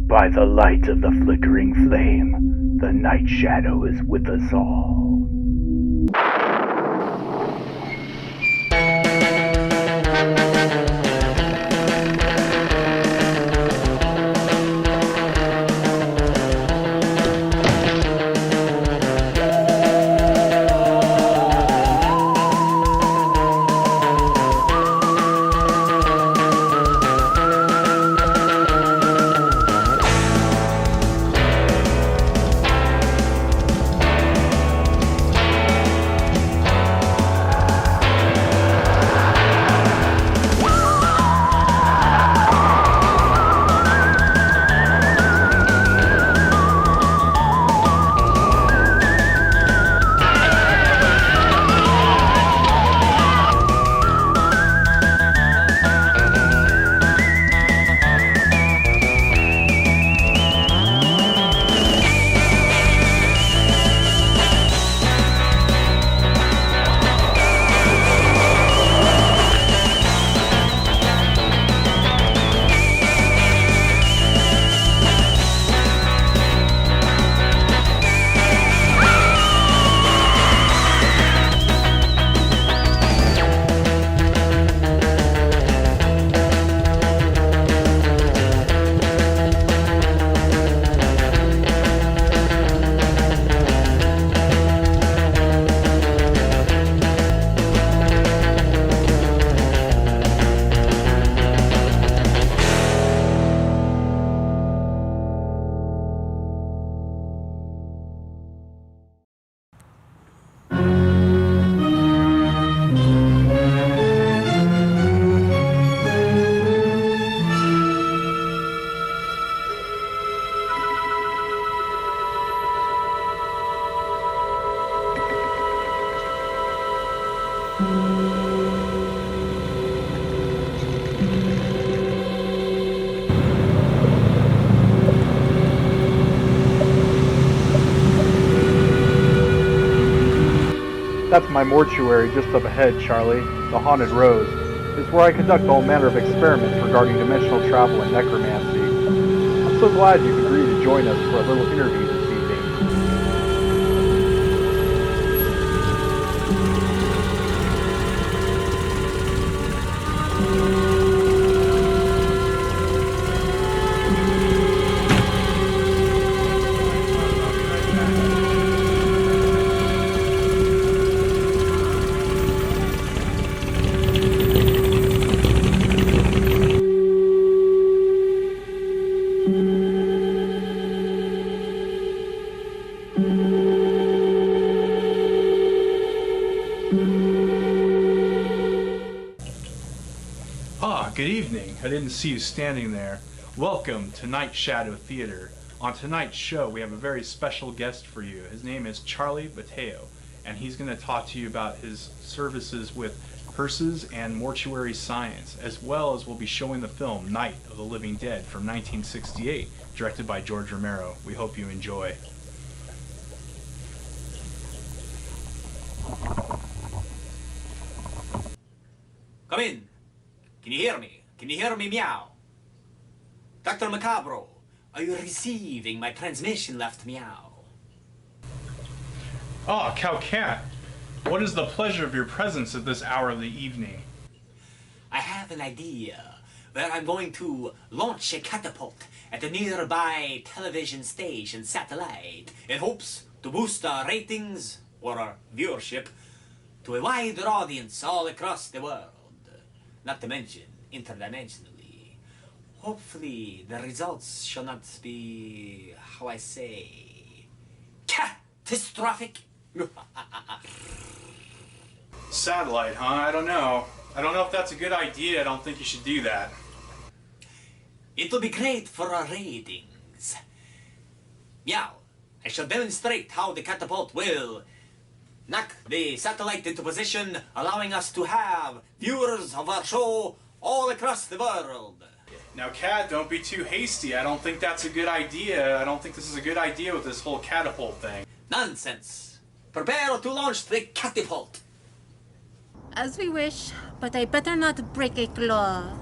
By the light of the flickering flame, the night shadow is with us all. That's my mortuary just up ahead, Charlie. The Haunted Rose. It's where I conduct all manner of experiments regarding dimensional travel and necromancy. I'm so glad you've agreed to join us for a little interview this evening. Good evening. I didn't see you standing there. Welcome to Nightshadow Theater. On tonight's show, we have a very special guest for you. His name is Charlie Bateo, and he's going to talk to you about his services with hearses and mortuary science, as well as we'll be showing the film Night of the Living Dead from 1968, directed by George Romero. We hope you enjoy. Come in. Can you hear me? Can you hear me meow? Dr. Macabro, are you receiving my transmission left meow? Ah, Cow Cat, what is the pleasure of your presence at this hour of the evening? I have an idea where I'm going to launch a catapult at a nearby television station satellite in hopes to boost our ratings or our viewership to a wider audience all across the world. Not to mention interdimensionally. Hopefully the results shall not be, how I say, catastrophic. Satellite, huh? I don't know. I don't know if that's a good idea. I don't think you should do that. It'll be great for our ratings. Meow. I shall demonstrate how the catapult will knock the satellite into position, allowing us to have viewers of our show all across the world. Now, Cat, don't be too hasty. I don't think that's a good idea. I don't think this is a good idea with this whole catapult thing. Nonsense. Prepare to launch the catapult. As we wish, but I better not break a claw.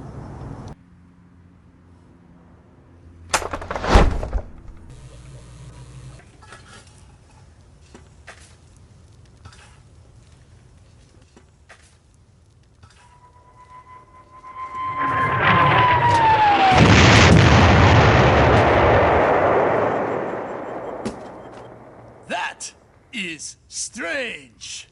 strange.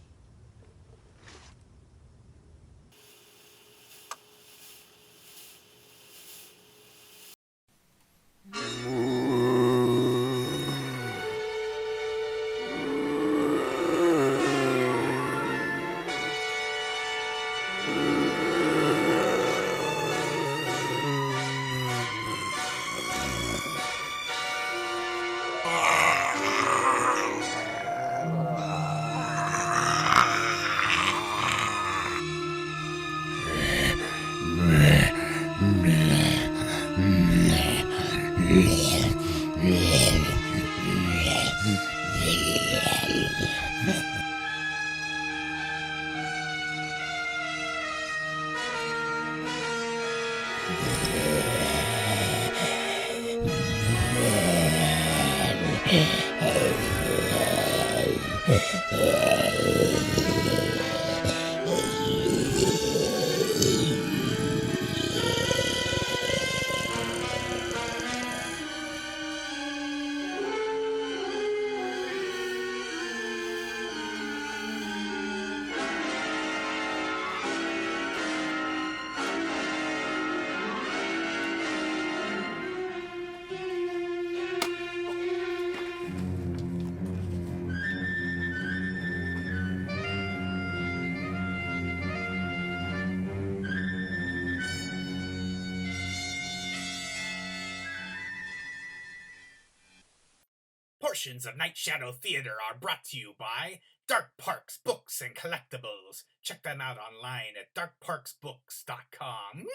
Portions of Nightshadow Theater are brought to you by Dark Parks Books and Collectibles. Check them out online at darkparksbooks.com.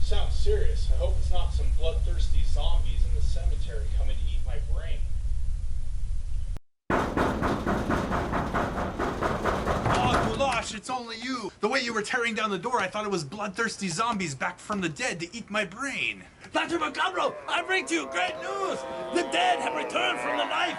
Sounds serious. I hope it's not some bloodthirsty zombies in the cemetery coming to eat my brain. Oh, Ghoulash, it's only you! The way you were tearing down the door, I thought it was bloodthirsty zombies back from the dead to eat my brain. Dr. Macabro, I bring to you great news! The dead have returned from the life!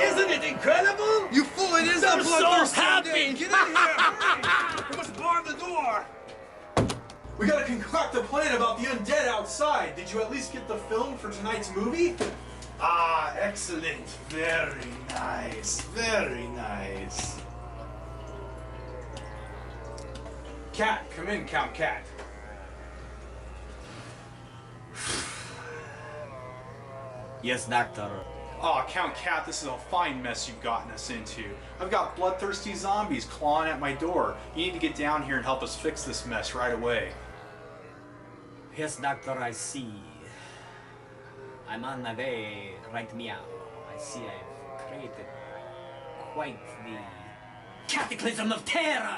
Isn't it incredible? You fool, it is I'm a so bloodthirsty happy! undead. Get in here! Hurry. We must bar the door! We gotta concoct a plan about the undead outside. Did you at least get the film for tonight's movie? Ah, excellent. Very nice. Very nice. Cat, come in, Count Cat. Yes, Doctor. Aw, Count Cat, this is a fine mess you've gotten us into. I've got bloodthirsty zombies clawing at my door. You need to get down here and help us fix this mess right away. Yes, Doctor, I see. I'm on my way right meow. I see I've created quite the cataclysm of terror.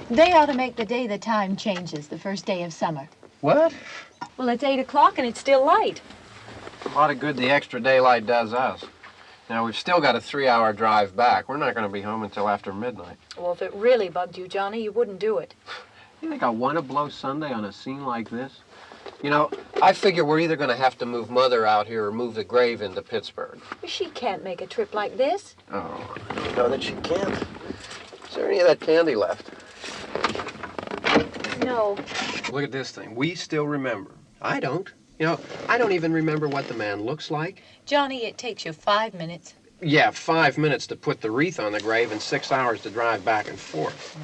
They ought to make the day the time changes, the first day of summer. What? Well, it's 8 o'clock and it's still light. A lot of good the extra daylight does us. Now, we've still got a 3-hour drive back. We're not going to be home until after midnight. Well, if it really bugged you, Johnny, you wouldn't do it. You think I want to blow Sunday on a scene like this? You know, I figure we're either going to have to move Mother out here or move the grave into Pittsburgh. She can't make a trip like this. Oh, I don't know that she can't. Is there any of that candy left? No. Look at this thing. We still remember. I don't. You know, I don't even remember what the man looks like. Johnny, it takes you 5 minutes. Yeah, 5 minutes to put the wreath on the grave and 6 hours to drive back and forth.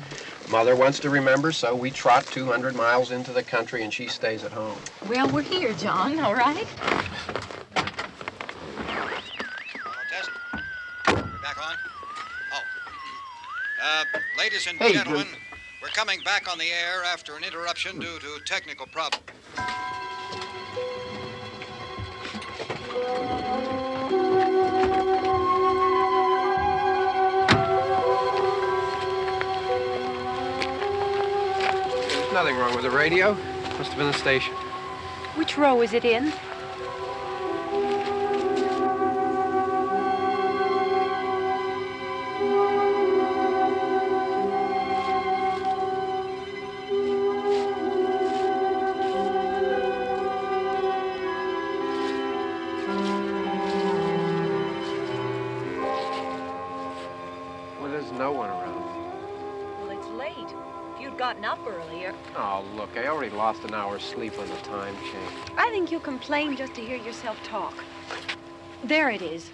Mother wants to remember, so we trot 200 miles into the country and she stays at home. Well, we're here, John, all right? Test. We're back on? Oh. Ladies and Hey, gentlemen, we're coming back on the air after an interruption due to technical problem. There's nothing wrong with the radio. Must have been the station. Which row is it in? Well, there's no one around. Well, it's late. If you'd gotten up earlier. Oh, look, I already lost an hour's sleep on the time change. I think you complain just to hear yourself talk. There it is.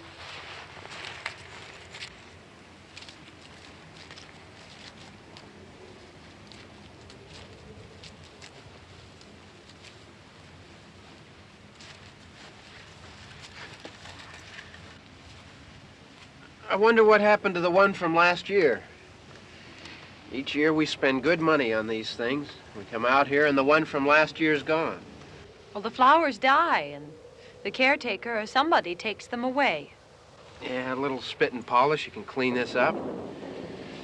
I wonder what happened to the one from last year. Each year we spend good money on these things. We come out here and the one from last year's gone. Well, the flowers die, and the caretaker or somebody takes them away. Yeah, a little spit and polish, you can clean this up.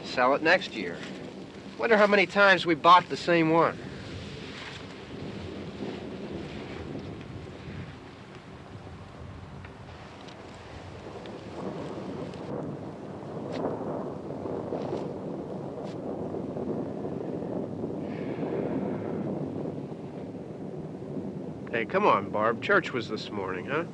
Sell it next year. Wonder how many times we bought the same one. Hey, come on, Barb. Church was this morning, huh?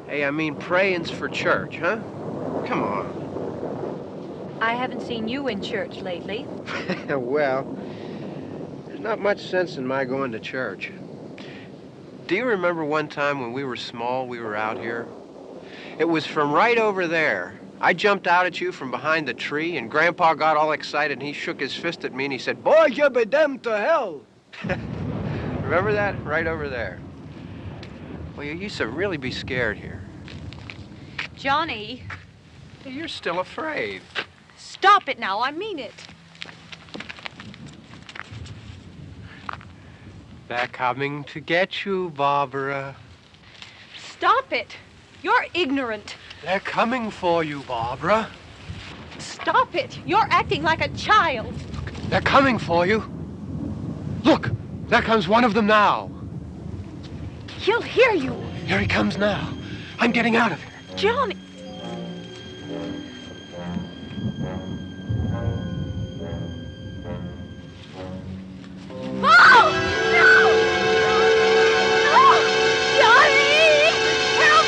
Hey, I mean, praying's for church, huh? Come on. I haven't seen you in church lately. Well, there's not much sense in my going to church. Do you remember one time when we were small, we were out here? It was from right over there. I jumped out at you from behind the tree, and Grandpa got all excited, and he shook his fist at me, and he said, "Boys, you'll be damned to hell." Remember that? Right over there. Well, you used to really be scared here. Johnny, You're still afraid. stop it now. I mean it. They're coming to get you, Barbara. Stop it. You're ignorant. They're coming for you, Barbara. Stop it. You're acting like a child. They're coming for you. Look, there comes one of them now. He'll hear you. Here he comes now. I'm getting out of here. Johnny. Oh! No! No! Johnny! Help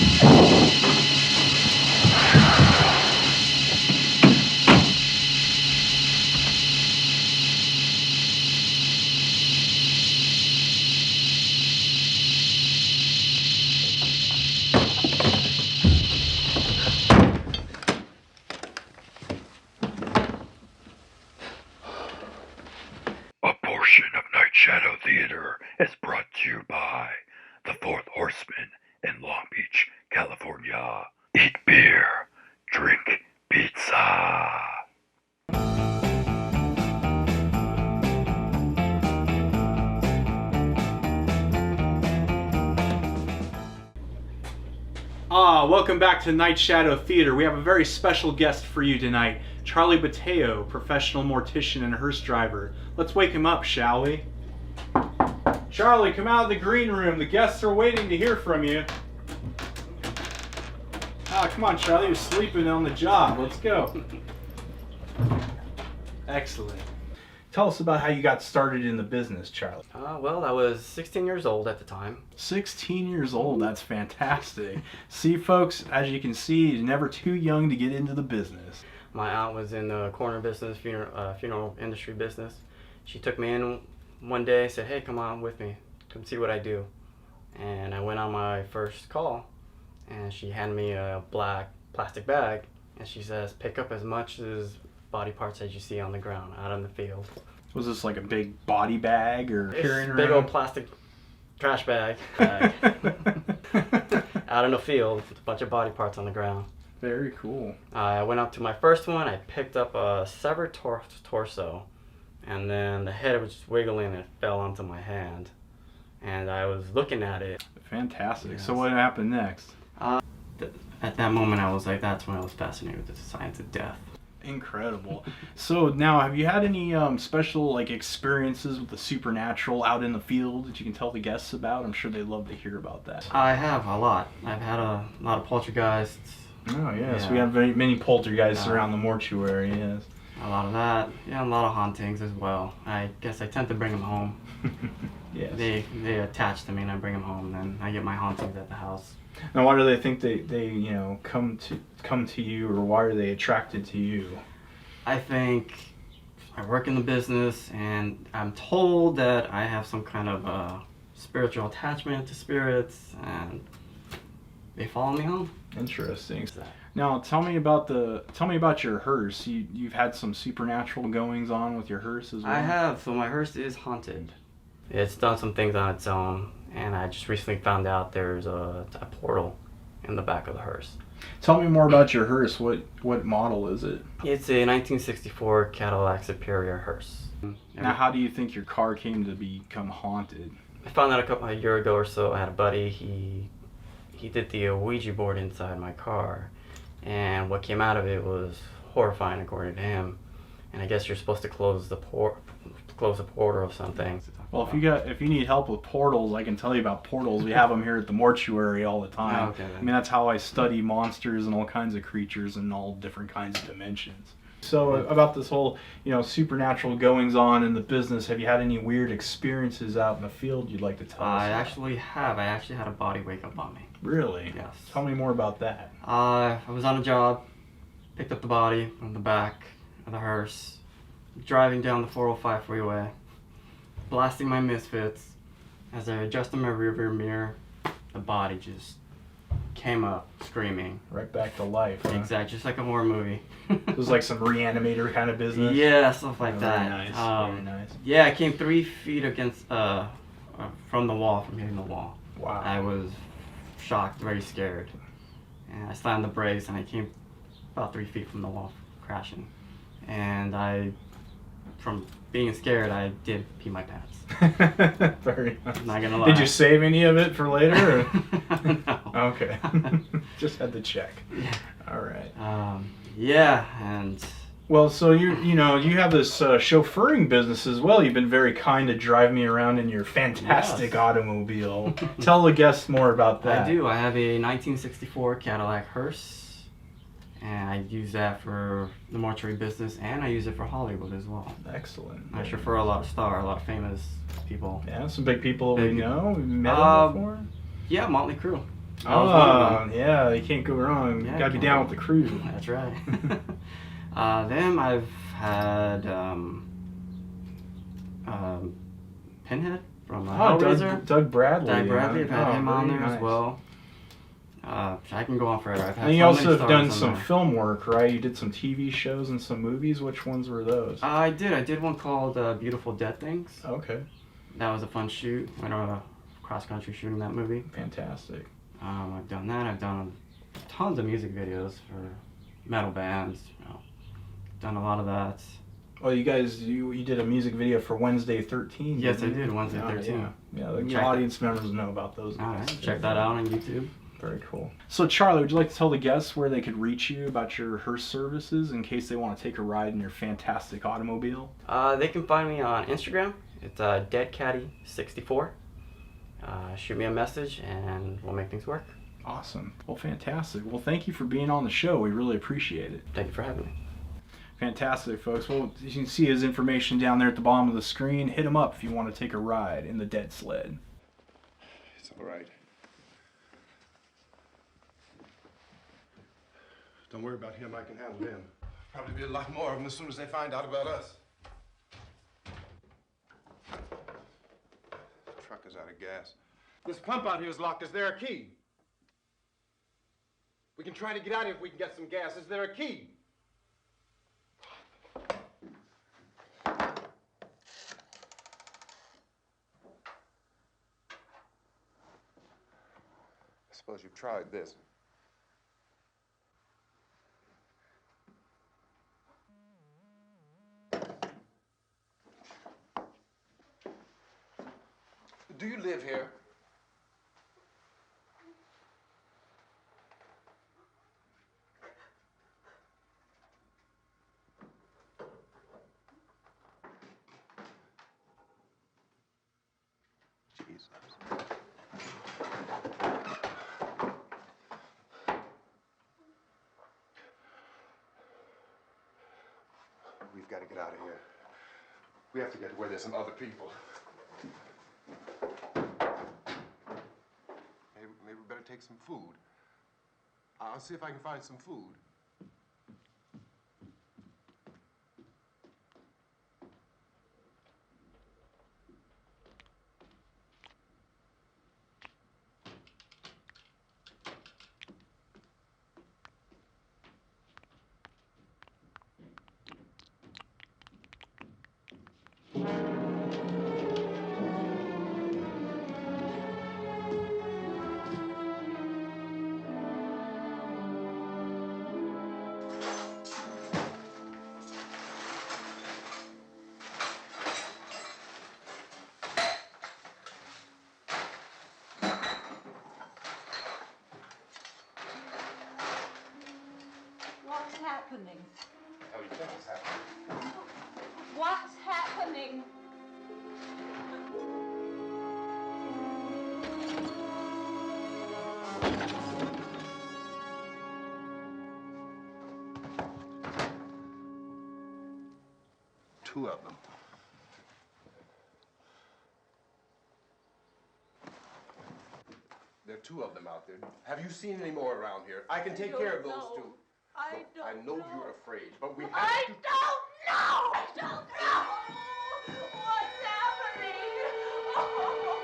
A portion of Nightshadow Theater is brought to you by the Fourth Horseman in Long Beach, California. Eat beer, drink pizza. Welcome back to Nightshadow Theater. We have a very special guest for you tonight, Charlie Bateo, professional mortician and hearse driver. Let's wake him up, shall we? Charlie, come out of the green room. The guests are waiting to hear from you. Come on, Charlie. You're sleeping on the job. Let's go. Excellent. Tell us about how you got started in the business, Charlie. Well, I was 16 years old at the time. 16 years old, that's fantastic. See, folks, as you can see, you're never too young to get into the business. My aunt was in the corner business, funeral industry business. She took me in one day, said, hey, come on with me, come see what I do. And I went on my first call, and she handed me a black plastic bag, and she says, pick up as much as body parts as you see on the ground, out in the field. Was this like a big body bag or carrying around? Big old plastic trash bag. Out in the field with a bunch of body parts on the ground. Very cool. I went up to my first one. I picked up a severed torso, and then the head was just wiggling and it fell onto my hand. And I was looking at it. Fantastic. Yes. So what happened next? At that moment, I was like, that's when I was fascinated with the science of death. Incredible. So now, have you had any special experiences with the supernatural out in the field that you can tell the guests about? I'm sure they'd love to hear about that. I have a lot. I've had a lot of poltergeists. Oh yes, Yeah. we have many poltergeists around the mortuary. Yes. A lot of that. Yeah, a lot of hauntings as well. I guess I tend to bring them home. Yes. They attach to me and I bring them home, and then I get my hauntings at the house. Now, why do they think they come to you, or why are they attracted to you? I think I work in the business, and I'm told that I have some kind of spiritual attachment to spirits, and they follow me home. Interesting. Now, tell me about your hearse. You've had some supernatural goings on with your hearse as well. I have. So my hearse is haunted. It's done some things on its own, and I just recently found out there's a portal in the back of the hearse. Tell me more about your hearse. What model is it? It's a 1964 Cadillac Superior hearse. Now, how do you think your car came to become haunted? I found out a year ago or so. I had a buddy. He did the Ouija board inside my car, and what came out of it was horrifying according to him. And I guess you're supposed to close the portal or something. Well, if you need help with portals, I can tell you about portals. We have them here at the mortuary all the time. Okay, then. I mean, that's how I study monsters and all kinds of creatures in all different kinds of dimensions. So about this whole, supernatural goings on in the business, have you had any weird experiences out in the field you'd like to tell us? I actually have. I actually had a body wake up on me. Really? Yes. Tell me more about that. I was on a job, picked up the body from the back of the hearse, driving down the 405 freeway, blasting my misfits. As I adjusted my rearview mirror, the body just came up screaming. Right back to life. Huh? Exactly, just like a horror movie. It was like some reanimator kind of business. Yeah, stuff like that. Very nice. Very nice. Yeah, I came 3 feet against from the wall, from hitting the wall. Wow. I was shocked, very scared, and I slammed the brakes, and I came about 3 feet from the wall, crashing. And from being scared, I did pee my pants. Very nice. Not gonna lie. Did you save any of it for later? Or? No. Okay. Just had to check. Yeah. All right. Yeah, and. Well, so you have this chauffeuring business as well. You've been very kind to drive me around in your fantastic automobile. Tell the guests more about that. I do. I have a 1964 Cadillac hearse, and I use that for the mortuary business, and I use it for Hollywood as well. Excellent. I chauffeur a lot of famous people. Yeah, some big people we know. We've met them before. Yeah, Motley Crue. That was one of them. Yeah, you can't go wrong. Yeah, You gotta be down with the crew. That's right. Them I've had Pinhead from Hellraiser. Doug Bradley. Doug Bradley, I've had him on there nice. as well. I can go on forever. I've had And you so also many have done stars some on there. film work, right? You did some TV shows and some movies. Which ones were those? I did one called Beautiful Dead Things. Okay. That was a fun shoot. Went on a cross-country shooting that movie. Fantastic. I've done that. I've done tons of music videos for metal bands. Done a lot of that. Well, you guys, you did a music video for Wednesday 13. Yes, I did. Wednesday 13. Yeah, the audience members know about those. All right, check that out on YouTube. Very cool. So, Charlie, would you like to tell the guests where they could reach you about your hearse services in case they want to take a ride in your fantastic automobile? They can find me on Instagram. It's deadcatty64. Shoot me a message and we'll make things work. Awesome. Well, fantastic. Well, thank you for being on the show. We really appreciate it. Thank you for having me. Fantastic, folks. Well, you can see his information down there at the bottom of the screen. Hit him up if you want to take a ride in the Dead Sled. It's all right. Don't worry about him. I can handle him. Probably be a lot more of them as soon as they find out about us. The truck is out of gas. This pump out here is locked. Is there a key? We can try to get out here if we can get some gas. Is there a key? I suppose you've tried this. Do you live here? Jesus. We've got to get out of here. We have to get to where there's some other people. Maybe we better take some food. I'll see if I can find some food. What's happening? How do you think it's happening? What's happening? Two of them. There are two of them out there. Have you seen any more around here? I can take care of those two. I Look, I know you're afraid, but we have I to... don't know! I don't know! What's happening? Oh.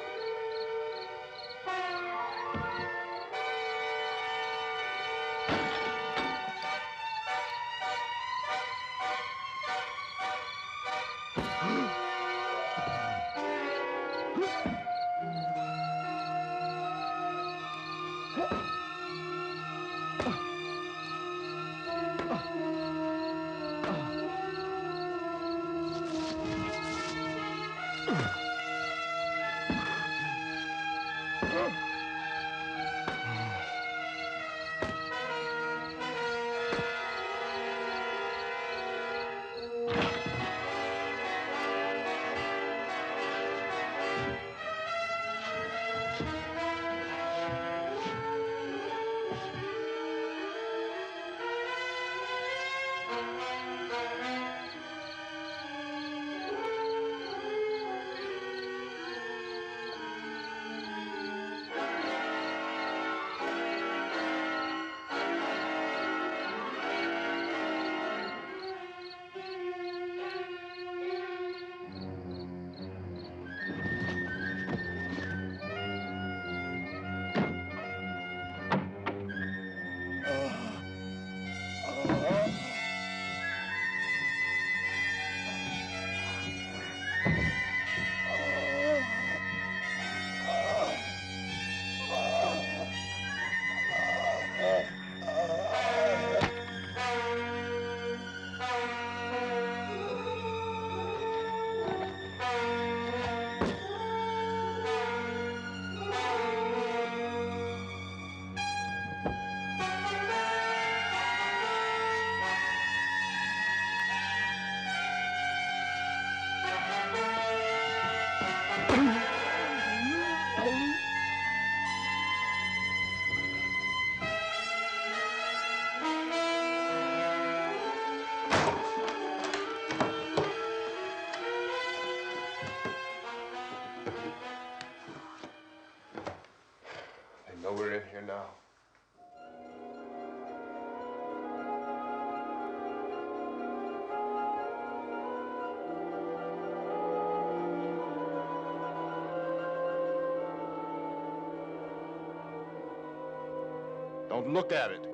Don't look at it.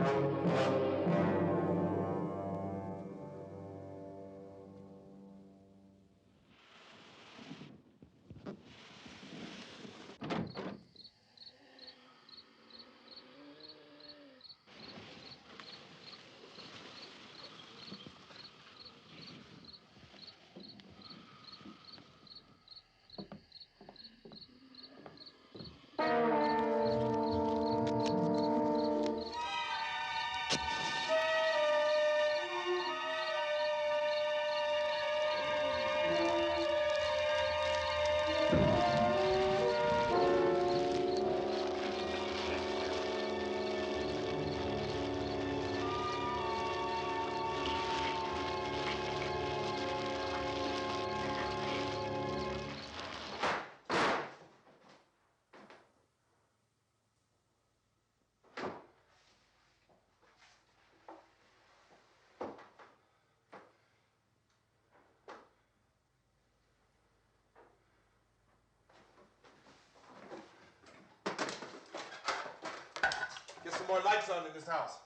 Get some more lights on in this house.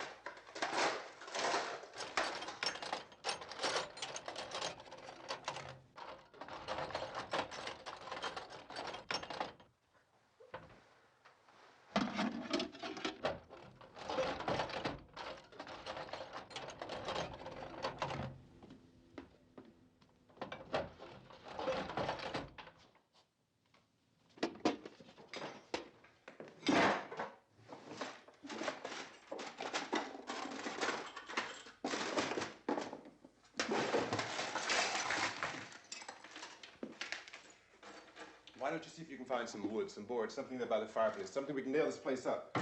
Why don't you see if you can find some wood, some boards, something there by the fireplace, something we can nail this place up.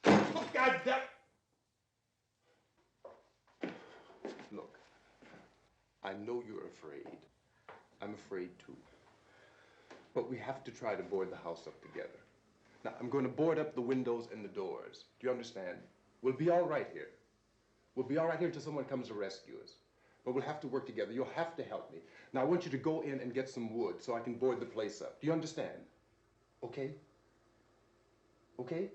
Oh, God damn! Look, I know you're afraid. I'm afraid too. But we have to try to board the house up together. Now, I'm going to board up the windows and the doors. Do you understand? We'll be all right here. We'll be all right here until someone comes to rescue us. But we'll have to work together. You'll have to help me. Now, I want you to go in and get some wood so I can board the place up. Do you understand? Okay? Okay?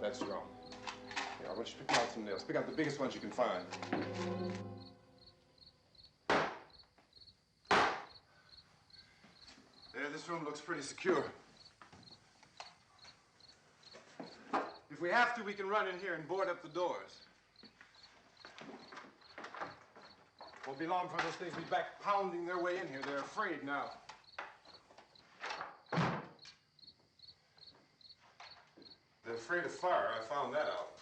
That's wrong. Here, I want you to pick out some nails. Pick out the biggest ones you can find. There, this room looks pretty secure. If we have to, we can run in here and board up the doors. Won't be long for those things to be back pounding their way in here. They're afraid now. They're afraid of fire. I found that out.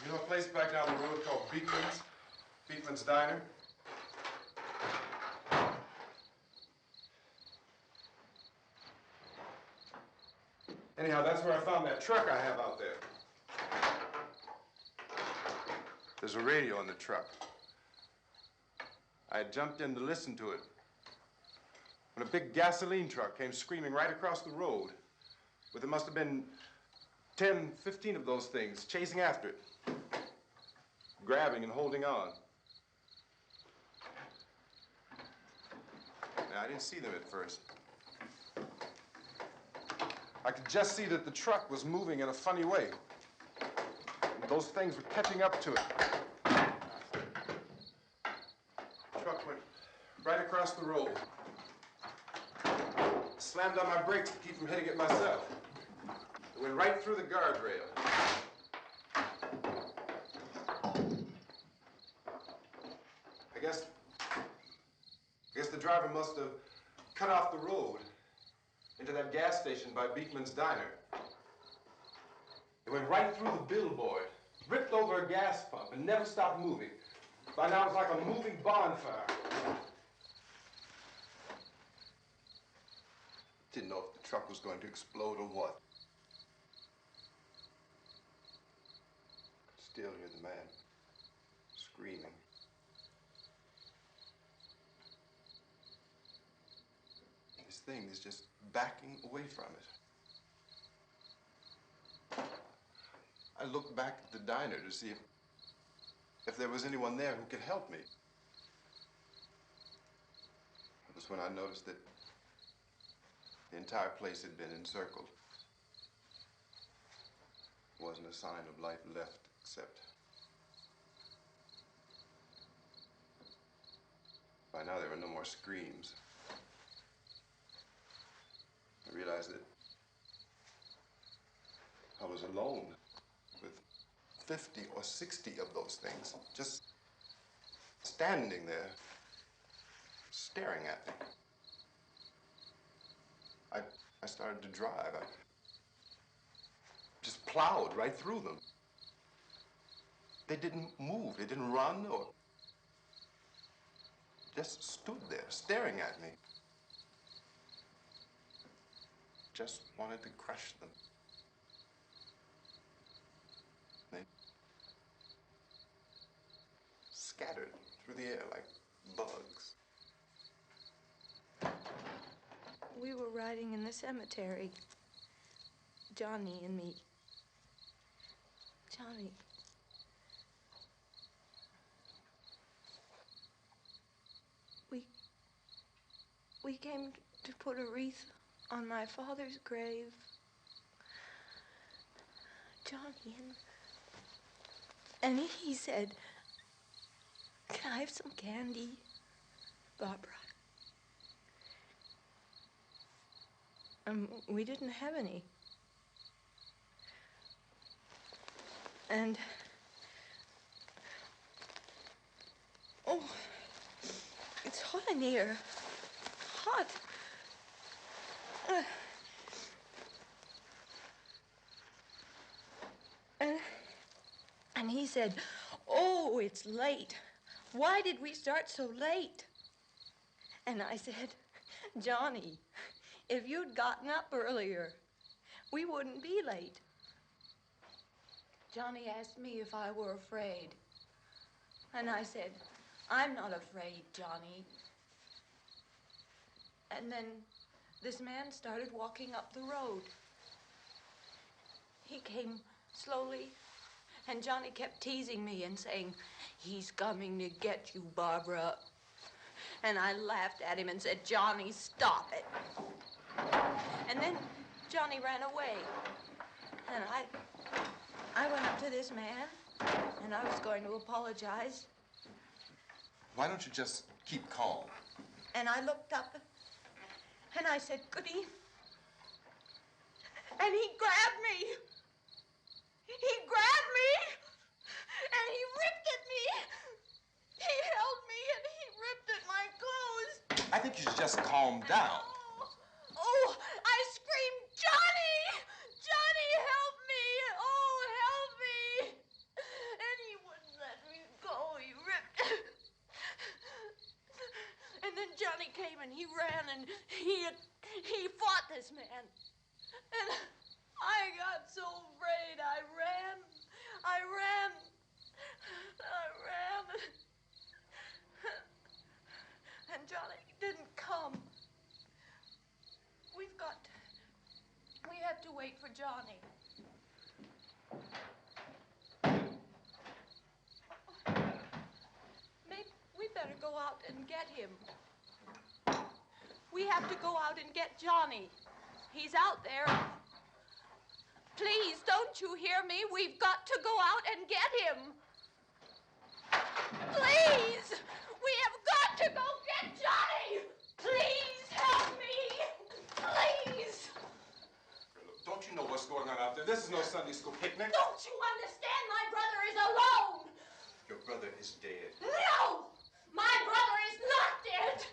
You know a place back down the road called Beekman's? Beekman's Diner? Anyhow, that's where I found that truck I have out there. There's a radio in the truck. I had jumped in to listen to it when a big gasoline truck came screaming right across the road. But there must have been 10, 15 of those things chasing after it, grabbing and holding on. Now, I didn't see them at first. I could just see that the truck was moving in a funny way. And those things were catching up to it. The truck went right across the road. Slammed on my brakes to keep from hitting it myself. It went right through the guardrail. I guess the driver must have cut off the road into that gas station by Beekman's Diner. It went right through the billboard, ripped over a gas pump, and never stopped moving. By now, it was like a moving bonfire. Didn't know if the truck was going to explode or what. Could still hear the man screaming. This thing is just backing away from it. I looked back at the diner to see if there was anyone there who could help me. It was when I noticed that the entire place had been encircled. There wasn't a sign of life left except by now there were no more screams. I realized that I was alone with 50 or 60 of those things, just standing there, staring at me. I started to drive. I just plowed right through them. They didn't move. They didn't run or just stood there, staring at me. Just wanted to crush them. They scattered through the air like bugs. We were riding in the cemetery, Johnny and me. Johnny. We came to put a wreath on my father's grave. Johnny, and he said, "Can I have some candy, Barbara?" We didn't have any. And, oh, it's hot in here. Hot. And he said, "Oh, it's late. Why did we start so late?" And I said, "Johnny, if you'd gotten up earlier, we wouldn't be late." Johnny asked me if I were afraid. And I said, "I'm not afraid, Johnny." And then this man started walking up the road. He came slowly And Johnny kept teasing me and saying, "He's coming to get you, Barbara." And I laughed at him and said, "Johnny, stop it." And then Johnny ran away. And I went up to this man, and I was going to apologize. Why don't you just keep calm? And I looked up, and I said, "Goody." And he grabbed me. He grabbed me, and he ripped at me. He held me, and he ripped at my clothes. I think you should just calm down. Oh, I screamed, "Johnny! Johnny, help me! Oh, help me!" And he wouldn't let me go. He ripped. And then Johnny came and he ran and he fought this man. And I got so afraid. I ran. And Johnny didn't come. We have to wait for Johnny. Maybe we better go out and get him. We have to go out and get Johnny. He's out there. Please, don't you hear me? We've got to go out and get him. Please! We have got to go get Johnny! Please help me! Please! Look, don't you know what's going on out there? This is no Sunday school picnic. Don't you understand? My brother is alone! Your brother is dead. No! My brother is not dead!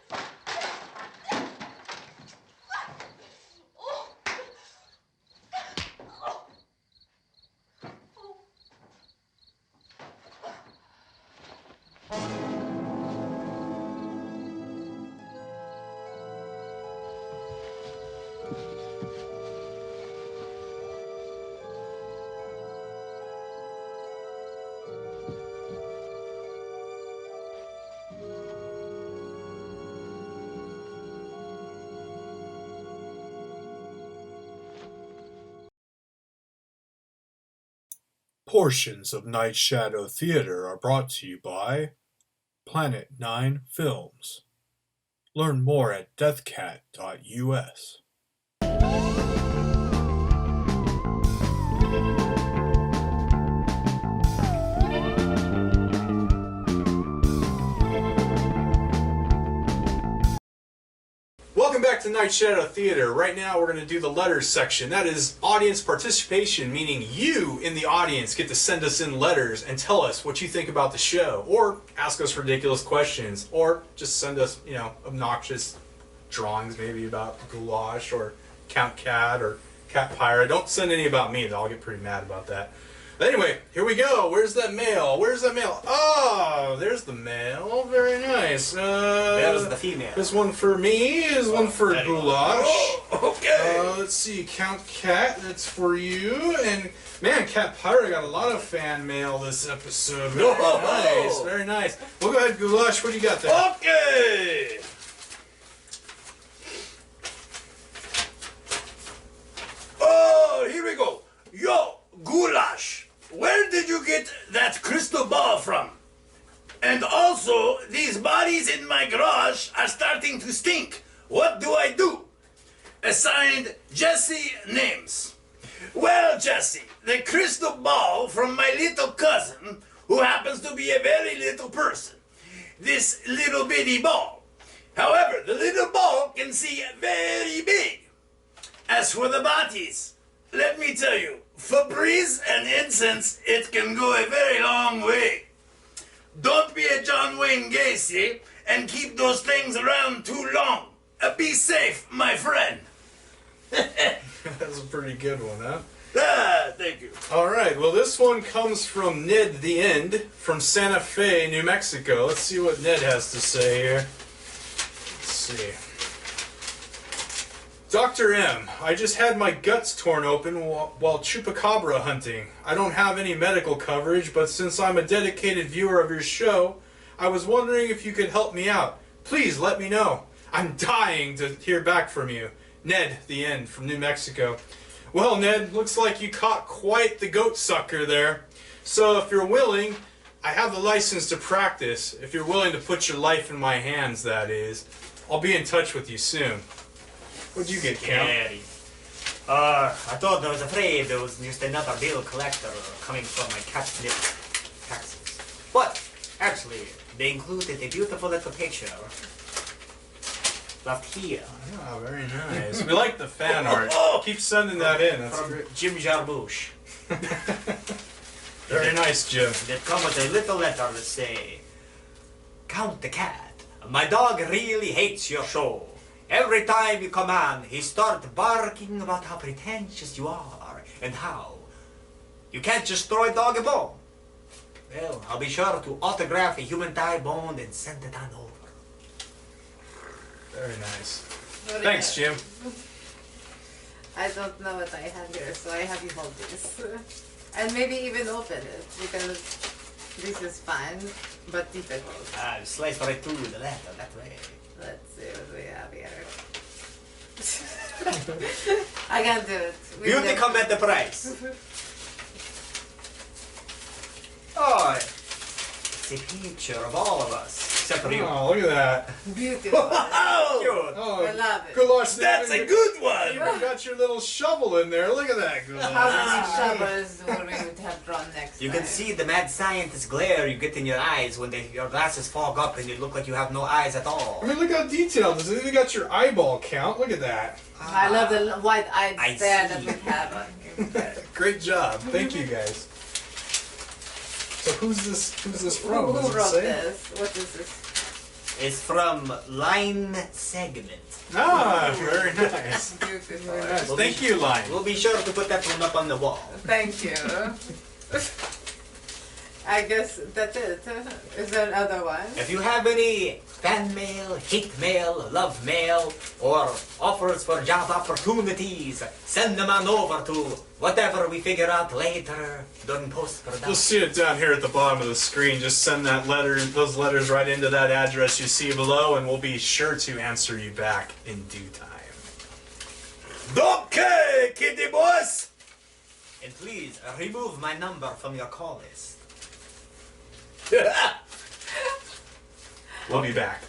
Portions of Nightshadow Theater are brought to you by Planet 9 Films. Learn more at deathcat.us. Welcome back to Nightshadow Theater. Right now we're going to do the letters section. That is audience participation, meaning you in the audience get to send us in letters and tell us what you think about the show, or ask us ridiculous questions, or just send us, obnoxious drawings maybe about Ghoulash or Count Cat or Cat Pirate. Don't send any about me, though. I'll get pretty mad about that. But anyway, here we go. Where's that mail? Where's that mail? Oh, there's the mail. Very nice. There's the female. This one for me. This one for Ghoulash. Oh, okay. Let's see. Count Cat, that's for you. And, man, Cat Pirate got a lot of fan mail this episode. Very nice. Very nice. Well, go ahead, Ghoulash. What do you got there? Okay. Oh, here we go. Yo, Ghoulash. Where did you get that crystal ball from? And also, these bodies in my garage are starting to stink. What do I do? Assigned Jesse Names. Well, Jesse, the crystal ball from my little cousin, who happens to be a very little person. This little bitty ball. However, the little ball can see very big. As for the bodies, let me tell you, Febreze and incense, it can go a very long way. Don't be a John Wayne Gacy and keep those things around too long. Be safe, my friend. That's a pretty good one, huh? Ah, thank you. All right, well, this one comes from Ned the End from Santa Fe, New Mexico. Let's see what Ned has to say here. Let's see. Dr. M, I just had my guts torn open while chupacabra hunting. I don't have any medical coverage, but since I'm a dedicated viewer of your show, I was wondering if you could help me out. Please let me know. I'm dying to hear back from you. Ned the End from New Mexico. Well, Ned, looks like you caught quite the goat sucker there. So if you're willing, I have the license to practice. If you're willing to put your life in my hands, that is. I'll be in touch with you soon. What'd you get, Count? Scary. I thought I was afraid there was just another bill collector coming for my catnip taxes. But, actually, they included a beautiful little picture left here. Oh, very nice. We like the fan art. Keep sending that in. That's from great. Jim Jarmusch. Very nice, Jim. They come with a little letter that say, Count the cat. My dog really hates your show. Every time you come on, he starts barking about how pretentious you are and how you can't just throw a dog a bone. Well, I'll be sure to autograph a human thigh bone and send it on over. Very nice. Thanks, Jim. I don't know what I have here, so I have you hold this. And maybe even open it, because this is fun, but difficult. I'll slice right through the letter that way. Let's see what we have here. I can't do it. Beauty come at the price. Oh, it's a picture of all of us, except for you. Oh, look at that. Beautiful. Wow! Cute. Oh, I love it. Ghoulash, That's a good one! You got your little shovel in there. Look at that, Ghoulash. How many shovels would we have drawn next You time? can see the mad scientist glare you get in your eyes when your glasses fog up and you look like you have no eyes at all. I mean, look how detailed this is. You got your eyeball count. Look at that. I love the white-eyed I stare see. that we have on here. Great job. Thank you, guys. So who's this from? Who Does it wrote say? this? What is this? It's from Line Segment. Ah, very nice. Beautiful. Very nice. Thank you, Line. We'll be sure to put that one up on the wall. Thank you. I guess that's it. Is there another one? If you have any fan mail, hate mail, love mail, or offers for job opportunities, send them on over to whatever we figure out later during post-production. You'll see it down here at the bottom of the screen. Just send those letters right into that address you see below, and we'll be sure to answer you back in due time. Okay, kitty boss! And please, remove my number from your call list. We'll be back.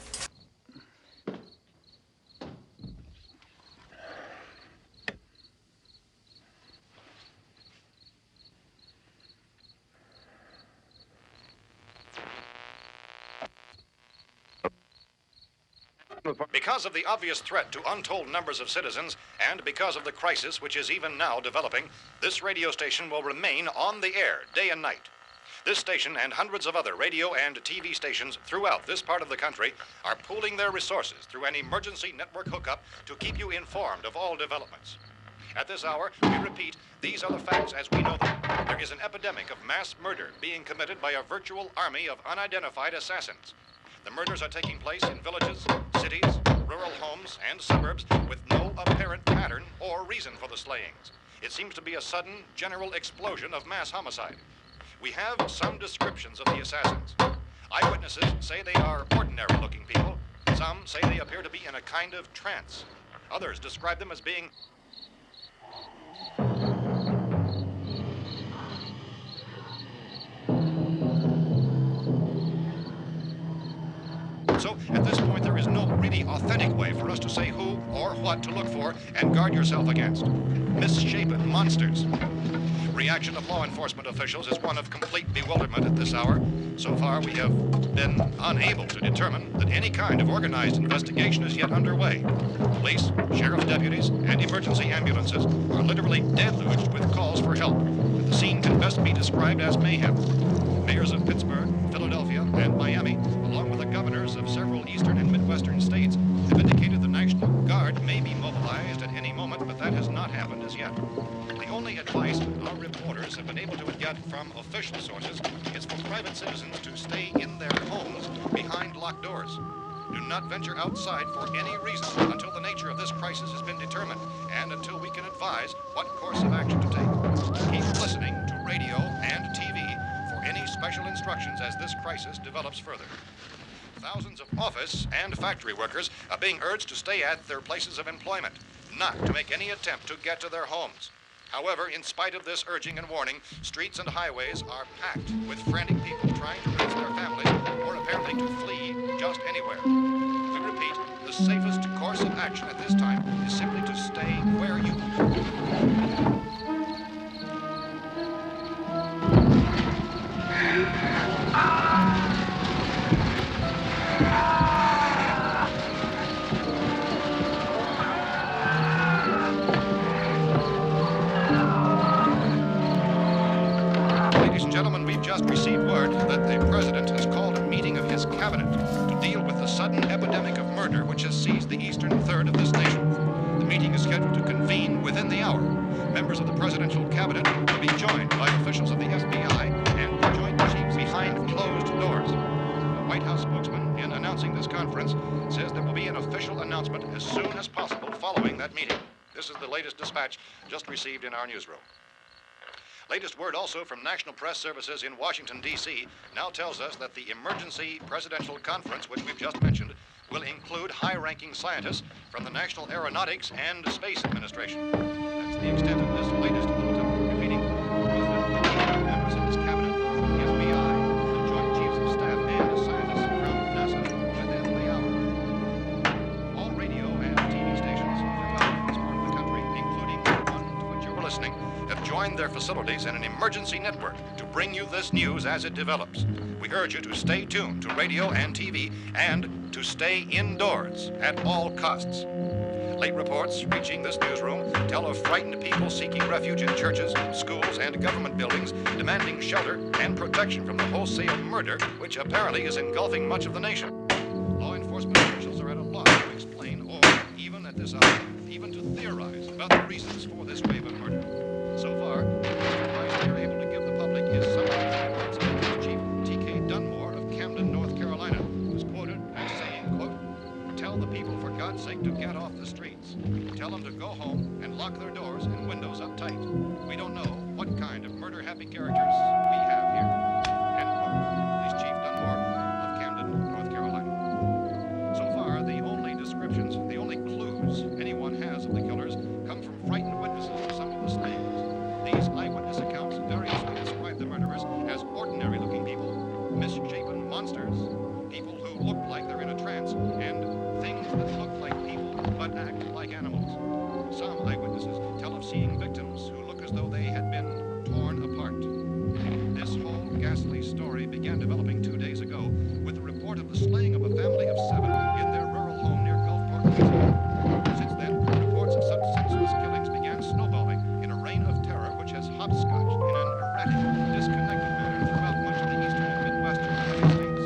Because of the obvious threat to untold numbers of citizens, and because of the crisis which is even now developing, this radio station will remain on the air day and night. This station and hundreds of other radio and TV stations throughout this part of the country are pooling their resources through an emergency network hookup to keep you informed of all developments. At this hour, we repeat, these are the facts as we know them. There is an epidemic of mass murder being committed by a virtual army of unidentified assassins. The murders are taking place in villages, cities, rural homes, and suburbs with no apparent pattern or reason for the slayings. It seems to be a sudden, general explosion of mass homicide. We have some descriptions of the assassins. Eyewitnesses say they are ordinary-looking people. Some say they appear to be in a kind of trance. Others describe them as being So, at this point, there is no really authentic way for us to say who or what to look for and guard yourself against. Misshapen monsters. Reaction of law enforcement officials is one of complete bewilderment at this hour. So far, we have been unable to determine that any kind of organized investigation is yet underway. Police, sheriff's deputies, and emergency ambulances are literally deluged with calls for help. The scene can best be described as mayhem. Mayors of Pittsburgh, Philadelphia, and Miami, along with the governors of several eastern and midwestern states, have indicated the National Guard may be mobilized at any moment, but that has not happened as yet. The only advice our reporters have been able to get from official sources is for private citizens to stay in their homes behind locked doors. Do not venture outside for any reason until the nature of this crisis has been determined and until we can advise what course of action to take. Keep listening to radio and TV for any special instructions as this crisis develops further. Thousands of office and factory workers are being urged to stay at their places of employment, not to make any attempt to get to their homes. However, in spite of this urging and warning, streets and highways are packed with frantic people trying to reach their families or apparently to flee just anywhere. We repeat, the safest course of action at this time is simply to stay where you Ladies and gentlemen, we've just received word that the President has called a meeting of his cabinet to deal with the sudden epidemic of murder which has seized the eastern third of this nation. The meeting is scheduled to convene within the hour. Members of the presidential cabinet will be joined by officials of the FBI and the Joint Chiefs behind closed doors. The White House spokesman, in announcing this conference, says there will be an official announcement as soon as possible following that meeting. This is the latest dispatch just received in our newsroom. Latest word also from National Press Services in Washington, D.C. now tells us that the emergency presidential conference, which we've just mentioned, will include high-ranking scientists from the National Aeronautics and Space Administration. That's the extent of this latest bulletin. Repeating, the President, members of his cabinet, the FBI, the Joint Chiefs of Staff, and scientists from NASA within the hour. All radio and TV stations throughout this part of the country, including the one to which you were listening, have joined their facilities in an emergency network to bring you this news as it develops. We urge you to stay tuned to radio and TV and to stay indoors at all costs. Late reports reaching this newsroom tell of frightened people seeking refuge in churches, schools, and government buildings, demanding shelter and protection from the wholesale murder which apparently is engulfing much of the nation. Law enforcement officials are at a loss to explain or, even at this hour, even to theorize about the reasons for this wave of murder. So far, the advice we are able to give the public is some of the words of Police Chief T.K. Dunmore of Camden, North Carolina, who is quoted as saying, quote, "Tell the people, for God's sake, to get off the streets. Tell them to go home and lock their doors and windows up tight. We don't know what kind of murder-happy characters we have here." End quote. Police Chief Dunmore of Camden, North Carolina. So far, the only descriptions, the only clues anyone has of the killers come from frightened witnesses of some of the slayings. These eyewitness accounts variously describe the murderers as ordinary-looking people, misshapen monsters, people who look like they're in a trance, and things that look like people but act like animals. Some eyewitnesses tell of seeing victims who look as though they had been torn apart. This whole ghastly story began developing 2 days ago with the report of the slaying of a family of 7 in their rural home near Gulfport, Louisiana. Since then, reports of such senseless killings began snowballing in a reign of terror which has hopscotched in an erratic, disconnected manner throughout much of the eastern and midwestern United States.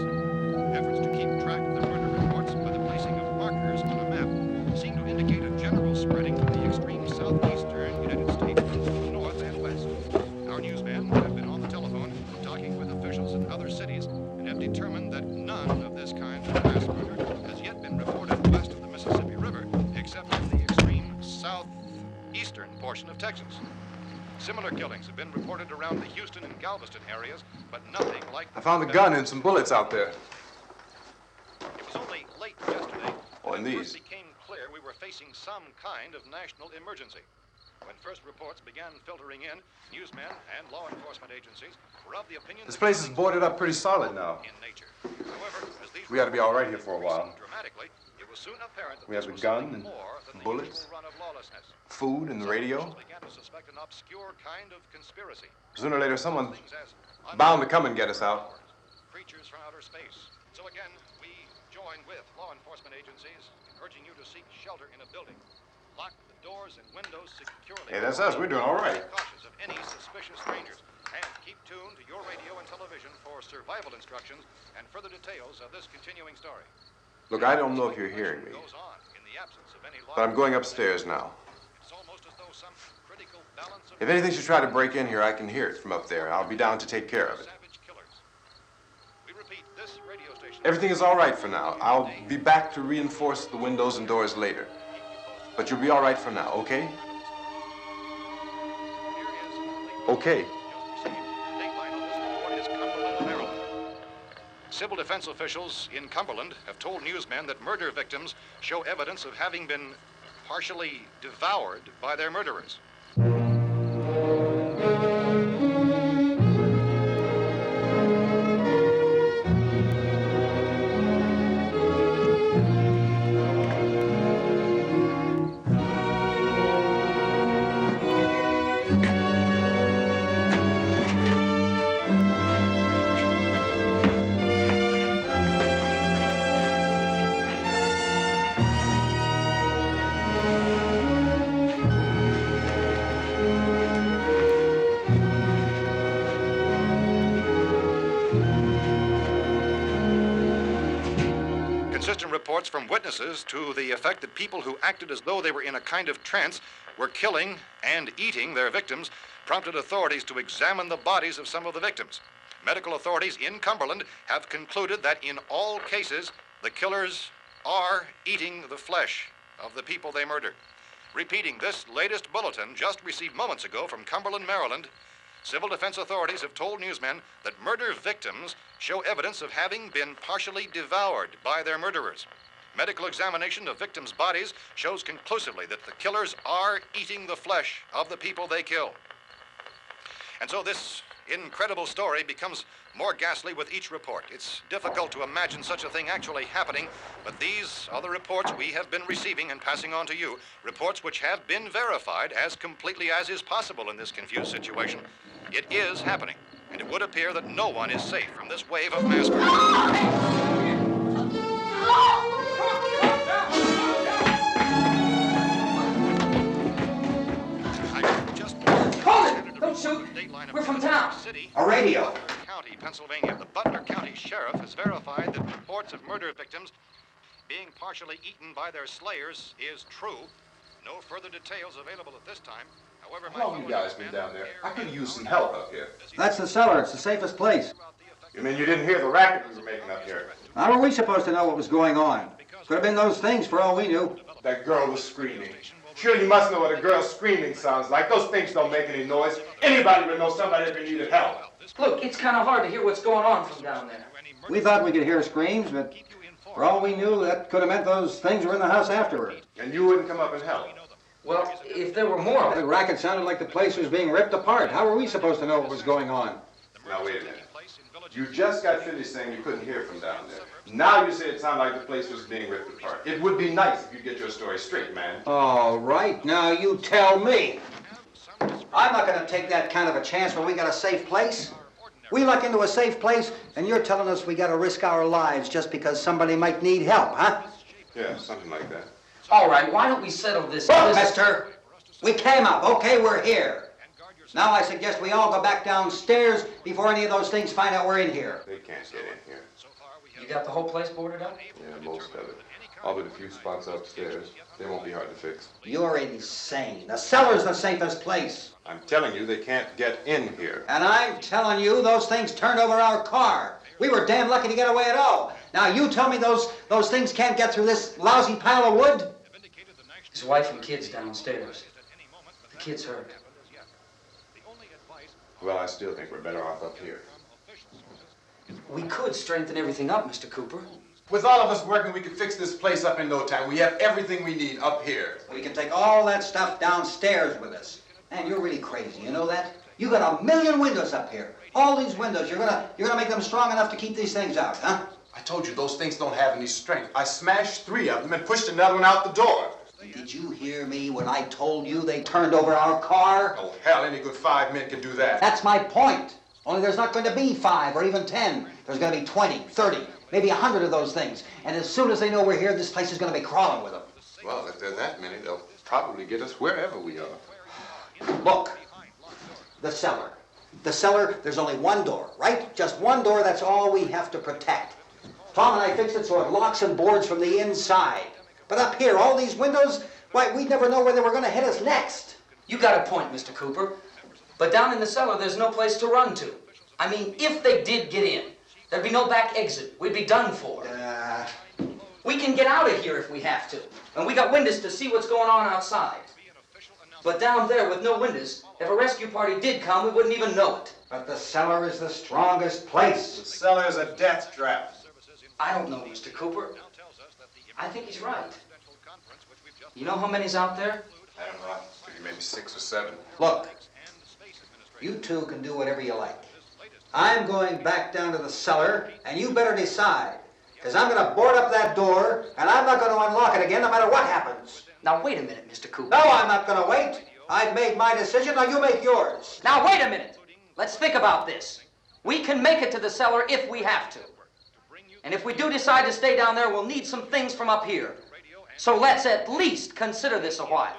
Efforts to keep track of the murder reports by the placing of markers on a map seem to indicate a general spreading from the extreme southeastern United States to the north and west. Our newsmen have been on the telephone talking with officials in other cities and have determined that none of this kind of mass murder has yet been reported west of the Mississippi River, except in the extreme southeastern portion of Texas. Similar killings have been reported around the Houston and Galveston areas, but nothing like... I found a gun and some bullets out there. It was only late yesterday Oh, and that it these. first became clear we were facing some kind of national emergency. When first reports began filtering in, newsmen and law enforcement agencies were of the opinion This that place is boarded up pretty solid now. in nature. However, as these We ought to be all right here for a reports while. increased dramatically, it was soon apparent that We have this the was gun something and more than the bullets, usual run of lawlessness. food and the radio. Officials began to suspect an obscure kind of conspiracy. Sooner or later, someone's Things as bound to come and get us out. creatures from outer space. So again, we join with law enforcement agencies in urging you to seek shelter in a building. Lock the doors and windows securely. Hey, that's us. We're doing all right. Be cautious of any suspicious strangers. And keep tuned to your radio and television for survival instructions and further details of this continuing story. Look, I don't know if you're hearing me, Goes on in the absence of any law. but I'm going upstairs now. It's almost as though some critical balance of If anything should try to break in here, I can hear it from up there. I'll be down to take care of it. savage killers. We repeat, this radio station. Everything is all right for now. I'll be back to reinforce the windows and doors later. But you'll be all right for now, okay? Okay. Civil defense officials in Cumberland have told newsmen that murder victims show evidence of having been partially devoured by their murderers. Inconsistent reports from witnesses to the effect that people who acted as though they were in a kind of trance were killing and eating their victims prompted authorities to examine the bodies of some of the victims. Medical authorities in Cumberland have concluded that in all cases, the killers are eating the flesh of the people they murdered. Repeating this latest bulletin just received moments ago from Cumberland, Maryland, civil defense authorities have told newsmen that murder victims show evidence of having been partially devoured by their murderers. Medical examination of victims' bodies shows conclusively that the killers are eating the flesh of the people they kill. And so this incredible story becomes more ghastly with each report. It's difficult to imagine such a thing actually happening, but these are the reports we have been receiving and passing on to you, reports which have been verified as completely as is possible in this confused situation. It is happening, and it would appear that no one is safe from this wave of mass murder. Don't shoot! We're from town. A radio. County, Pennsylvania. The Butler County Sheriff has verified that reports of murder victims being partially eaten by their slayers is true. No further details available at this time. However, How long you guys been down there? I could use some help up here. That's the cellar. It's the safest place. You mean you didn't hear the racket we were making up here? How were we supposed to know what was going on? Could have been those things for all we knew. That girl was screaming. Sure, you must know what a girl screaming sounds like. Those things don't make any noise. Anybody would know somebody ever needed help. Look, it's kind of hard to hear what's going on from down there. We thought we could hear screams, but for all we knew, that could have meant those things were in the house afterward. And you wouldn't come up and help? Well, if there were more of The them... racket sounded like the place was being ripped apart. How were we supposed to know what was going on? Now, wait a minute. You just got finished saying you couldn't hear from down there. Now you say it sounded like the place was being ripped apart. It would be nice if you get your story straight, man. All right, now you tell me. I'm not going to take that kind of a chance when we got a safe place. We luck into a safe place, and you're telling us we got to risk our lives just because somebody might need help, huh? Yeah, something like that. All right, why don't we settle this? Look, mister, we came up. Okay, we're here. Now I suggest we all go back downstairs before any of those things find out we're in here. They can't get in here. You got the whole place boarded up? Yeah, most of it. All but a few spots upstairs. They won't be hard to fix. You're insane. The cellar's the safest place. I'm telling you, they can't get in here. And I'm telling you, those things turned over our car. We were damn lucky to get away at all. Now you tell me those things can't get through this lousy pile of wood? His wife and kids downstairs. The kid's hurt. Well, I still think we're better off up here. We could strengthen everything up, Mr. Cooper. With all of us working, we could fix this place up in no time. We have everything we need up here. We can take all that stuff downstairs with us. Man, you're really crazy, you know that? You got 1,000,000 windows up here. All these windows, you're gonna make them strong enough to keep these things out, huh? I told you those things don't have any strength. I smashed 3 of them and pushed another one out the door. Did you hear me when I told you they turned over our car? Oh, hell, any good 5 men can do that. That's my point. Only there's not going to be 5 or even 10. There's going to be 20, 30, maybe 100 of those things. And as soon as they know we're here, this place is going to be crawling with them. Well, if there are that many, they'll probably get us wherever we are. Look, the cellar. The cellar, there's only one door, right? Just one door, that's all we have to protect. Tom and I fixed it so it locks and boards from the inside. But up here, all these windows, why, we'd never know where they were going to hit us next. You got a point, Mr. Cooper. But down in the cellar, there's no place to run to. I mean, if they did get in, there'd be no back exit. We'd be done for. We can get out of here if we have to. And we got windows to see what's going on outside. But down there with no windows, if a rescue party did come, we wouldn't even know it. But the cellar is the strongest place. The cellar is a death trap. I don't know, Mr. Cooper. I think he's right. You know how many's out there? I don't know. Maybe 6 or 7. Look, you two can do whatever you like. I'm going back down to the cellar, and you better decide. Because I'm going to board up that door, and I'm not going to unlock it again no matter what happens. Now, wait a minute, Mr. Cooper. No, I'm not going to wait. I've made my decision, now you make yours. Now, wait a minute. Let's think about this. We can make it to the cellar if we have to. And if we do decide to stay down there, we'll need some things from up here. So let's at least consider this a while.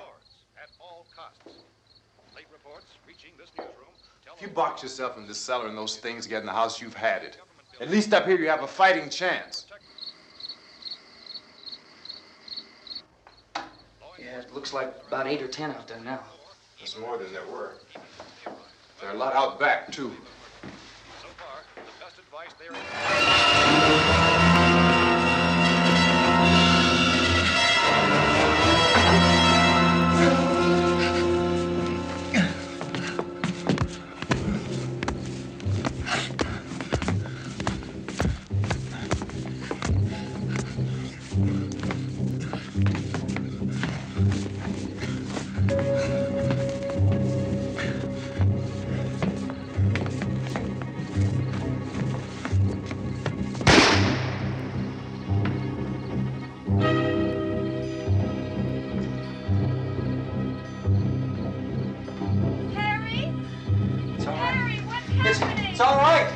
If you box yourself in this cellar and those things get in the house, you've had it. At least up here you have a fighting chance. Yeah, it looks like about 8 or 10 out there now. There's more than there were. There are a lot out back, too. So far, the best advice there is. It's all right.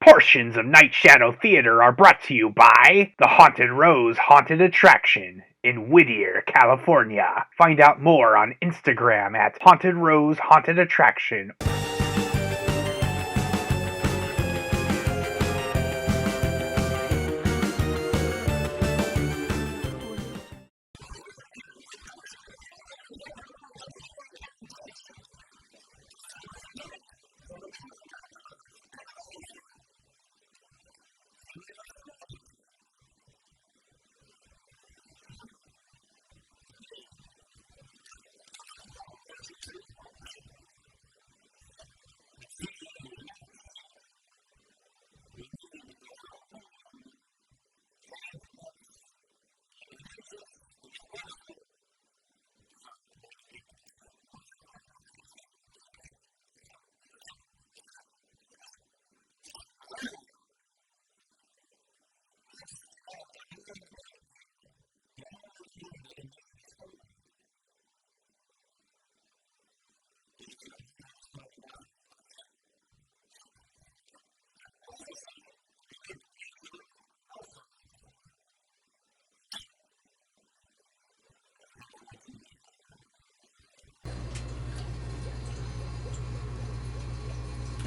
Portions of Nightshadow Theater are brought to you by the Haunted Rose Haunted Attraction in Whittier, California. Find out more on Instagram at Haunted Rose Haunted Attraction.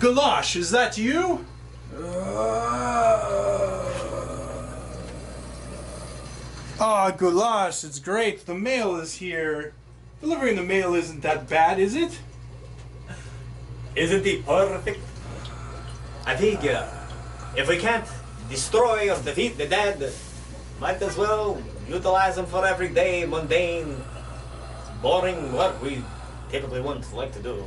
Ghoulash, is that you? Ah, Ghoulash, it's great. The mail is here. Delivering the mail isn't that bad, is it? Isn't he perfect? I think if we can't destroy or defeat the dead, might as well utilize them for everyday, mundane, boring work we typically wouldn't like to do.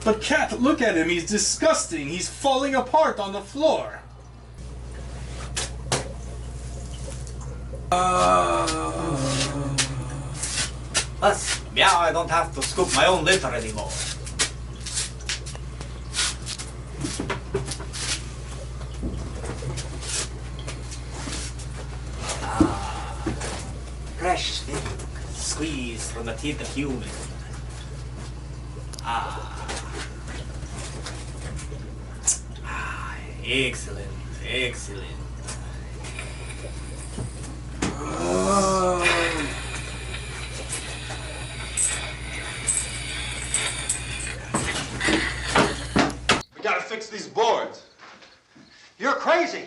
But Cat, look at him. He's disgusting. He's falling apart on the floor. Plus, now I don't have to scoop my own litter anymore. Fresh milk squeezed from the teeth of human. Excellent, excellent. We gotta fix these boards. You're crazy.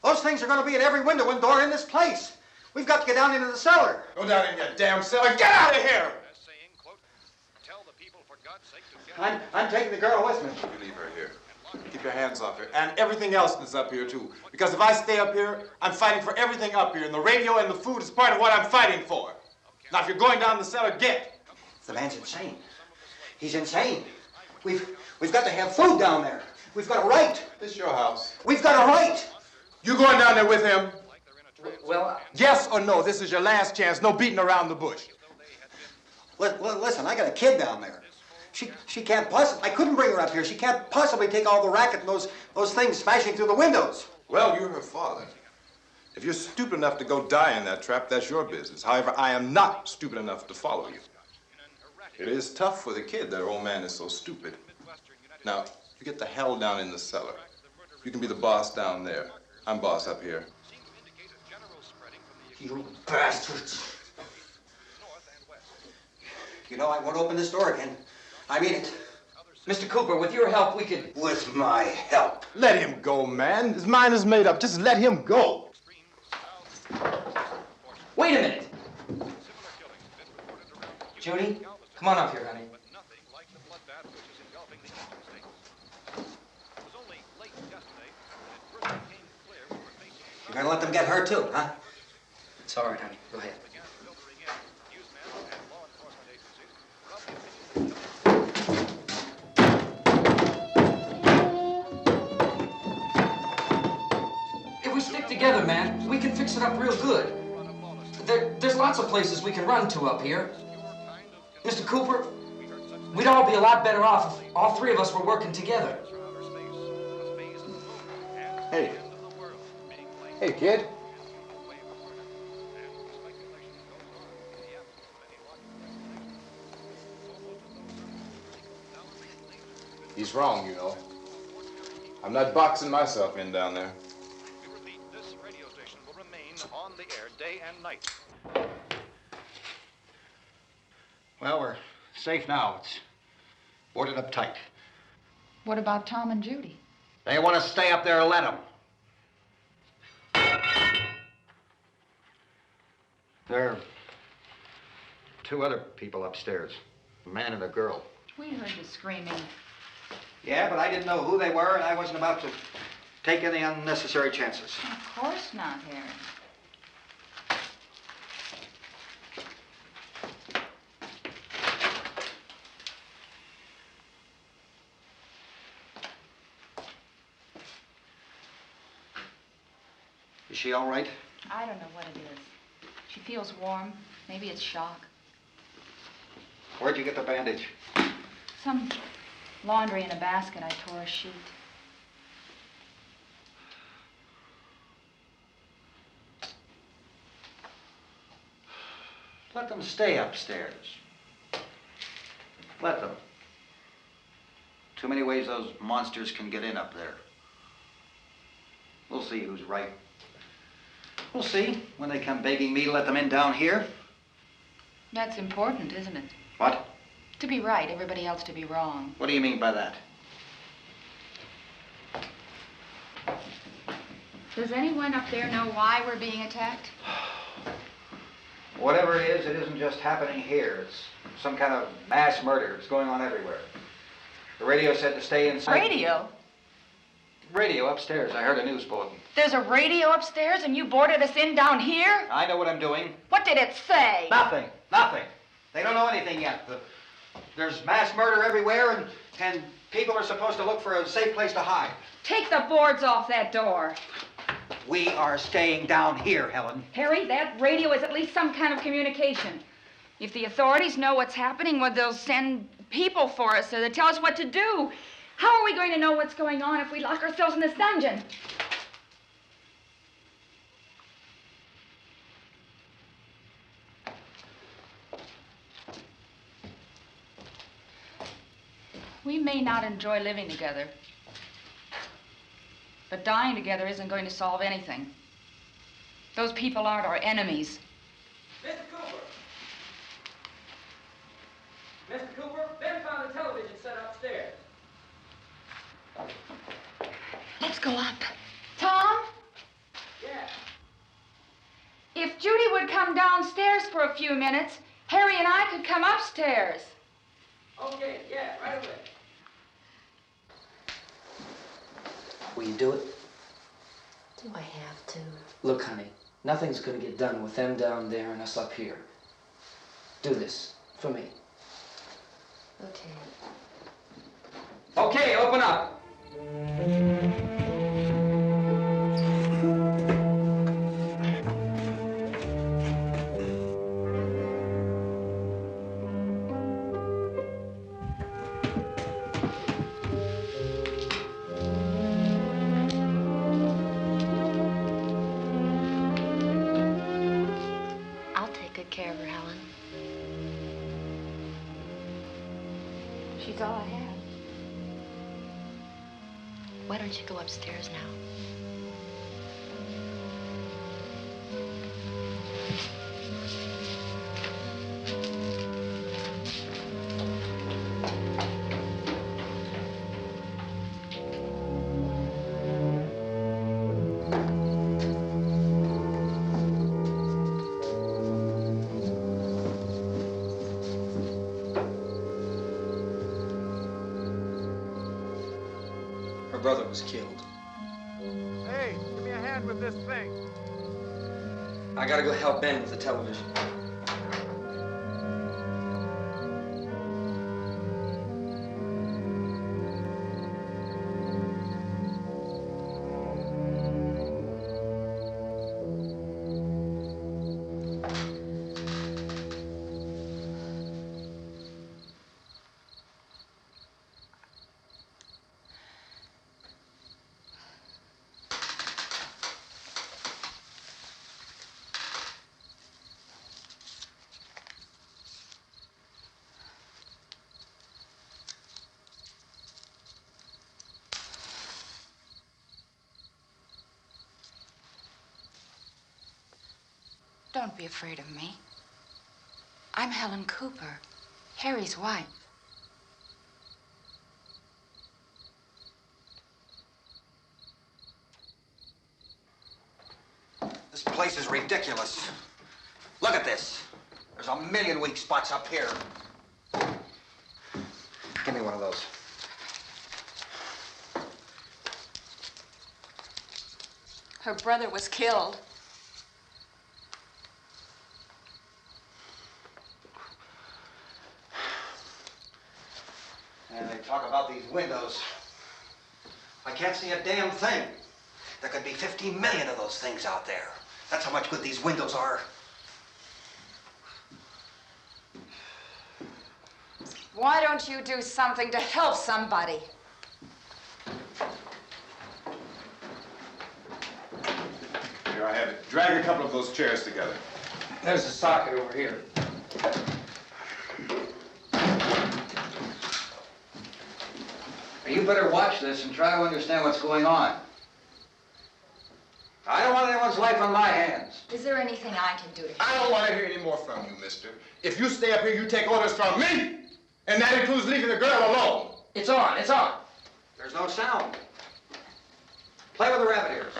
Those things are going to be at every window and door in this place. We've got to get down into the cellar. Go down in your damn cellar. Get out of here! I'm taking the girl with me. You leave her here. Keep your hands off her. And everything else that's up here, too. Because if I stay up here, I'm fighting for everything up here. And the radio and the food is part of what I'm fighting for. Now, if you're going down the cellar, get. The man's insane. He's insane. We've got to have food down there. We've got a right. It's your house. We've got a right. You going down there with him? Well, Yes or no? This is your last chance. No beating around the bush. Listen, I got a kid down there. She can't possibly. I couldn't bring her up here. She can't possibly take all the racket and those things smashing through the windows. Well, you're her father. If you're stupid enough to go die in that trap, that's your business. However, I am not stupid enough to follow you. It is tough for the kid that her old man is so stupid. Now, you get the hell down in the cellar. You can be the boss down there. I'm boss up here. You bastards. You know, I won't open this door again. I mean it. Mr. Cooper, with your help, we could... With my help. Let him go, man. His mind is made up. Just let him go. Wait a minute. Judy, come on up here, honey. You're gonna let them get hurt too, huh? It's all right, honey. Go ahead. If we stick together, man, we can fix it up real good. There's lots of places we can run to up here. Mr. Cooper, we'd all be a lot better off if all three of us were working together. Hey. Hey, kid. He's wrong, you know. I'm not boxing myself in down there. This radio station will remain on the air day and night. Well, we're safe now. It's boarded up tight. What about Tom and Judy? They want to stay up there, let them. There are two other people upstairs, a man and a girl. We heard the screaming. Yeah, but I didn't know who they were, and I wasn't about to take any unnecessary chances. Of course not, Harry. Is she all right? I don't know what it is. She feels warm. Maybe it's shock. Where'd you get the bandage? Some laundry in a basket. I tore a sheet. Let them stay upstairs. Let them. Too many ways those monsters can get in up there. We'll see who's right. We'll see when they come begging me to let them in down here. That's important, isn't it? What? To be right, everybody else to be wrong. What do you mean by that? Does anyone up there know why we're being attacked? Whatever it isn't just happening here. It's some kind of mass murder. It's going on everywhere. The radio said to stay inside. Radio? Radio upstairs. I heard a news bulletin. There's a radio upstairs and you boarded us in down here? I know what I'm doing. What did it say? Nothing. Nothing. They don't know anything yet. There's mass murder everywhere, and people are supposed to look for a safe place to hide. Take the boards off that door. We are staying down here, Helen. Harry, that radio is at least some kind of communication. If the authorities know what's happening, well, they'll send people for us to tell us what to do. How are we going to know what's going on if we lock ourselves in this dungeon? We may not enjoy living together, but dying together isn't going to solve anything. Those people aren't our enemies. Mr. Cooper! Mr. Cooper, Ben found a television set upstairs. Let's go up. Tom? Yeah. If Judy would come downstairs for a few minutes, Harry and I could come upstairs. Okay, yeah, right away. Will you do it? Do I have to? Look, honey, nothing's gonna get done with them down there and us up here. Do this for me. Okay. Okay, open up. I'll take good care of her, Helen. She's all I have. Why don't you go upstairs now? Her brother was killed. Hey, give me a hand with this thing. I gotta go help Ben with the television. Don't be afraid of me. I'm Helen Cooper, Harry's wife. This place is ridiculous. Look at this. There's a million weak spots up here. Give me one of those. Her brother was killed. And they talk about these windows. I can't see a damn thing. There could be 50 million of those things out there. That's how much good these windows are. Why don't you do something to help somebody? Here I have it. Drag a couple of those chairs together. There's a socket over here. You better watch this and try to understand what's going on. I don't want anyone's life on my hands. Is there anything I can do to help? I don't want to hear any more from you, mister. If you stay up here, you take orders from me. And that includes leaving the girl alone. It's on, it's on. There's no sound. Play with the rabbit ears.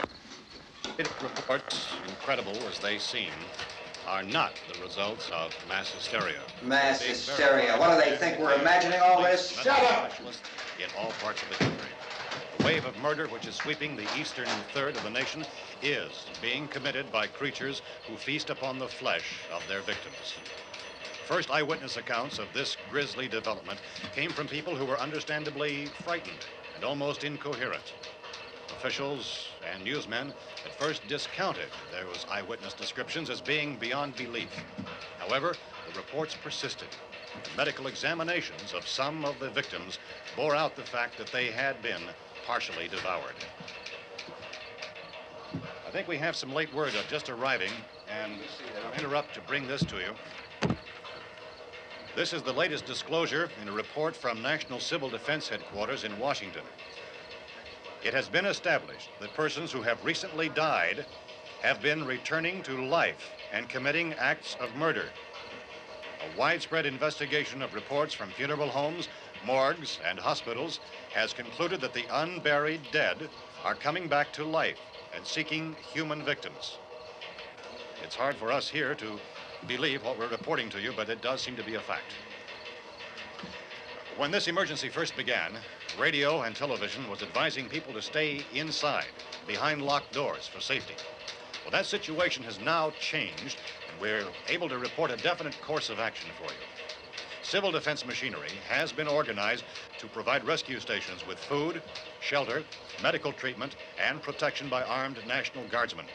Reports, incredible as they seem, are not the results of mass hysteria. Mass hysteria. What do they think? We're imagining all this? Shut up! In all parts of the country. A wave of murder which is sweeping the eastern third of the nation is being committed by creatures who feast upon the flesh of their victims. First eyewitness accounts of this grisly development came from people who were understandably frightened and almost incoherent. Officials and newsmen at first discounted those eyewitness descriptions as being beyond belief. However, the reports persisted. The medical examinations of some of the victims bore out the fact that they had been partially devoured. I think we have some late word just arriving, and I'll interrupt to bring this to you. This is the latest disclosure in a report from National Civil Defense Headquarters in Washington. It has been established that persons who have recently died have been returning to life and committing acts of murder. A widespread investigation of reports from funeral homes, morgues, and hospitals has concluded that the unburied dead are coming back to life and seeking human victims. It's hard for us here to believe what we're reporting to you, but it does seem to be a fact. When this emergency first began, radio and television was advising people to stay inside, behind locked doors for safety. Well, that situation has now changed, and we're able to report a definite course of action for you. Civil defense machinery has been organized to provide rescue stations with food, shelter, medical treatment, and protection by armed National Guardsmen.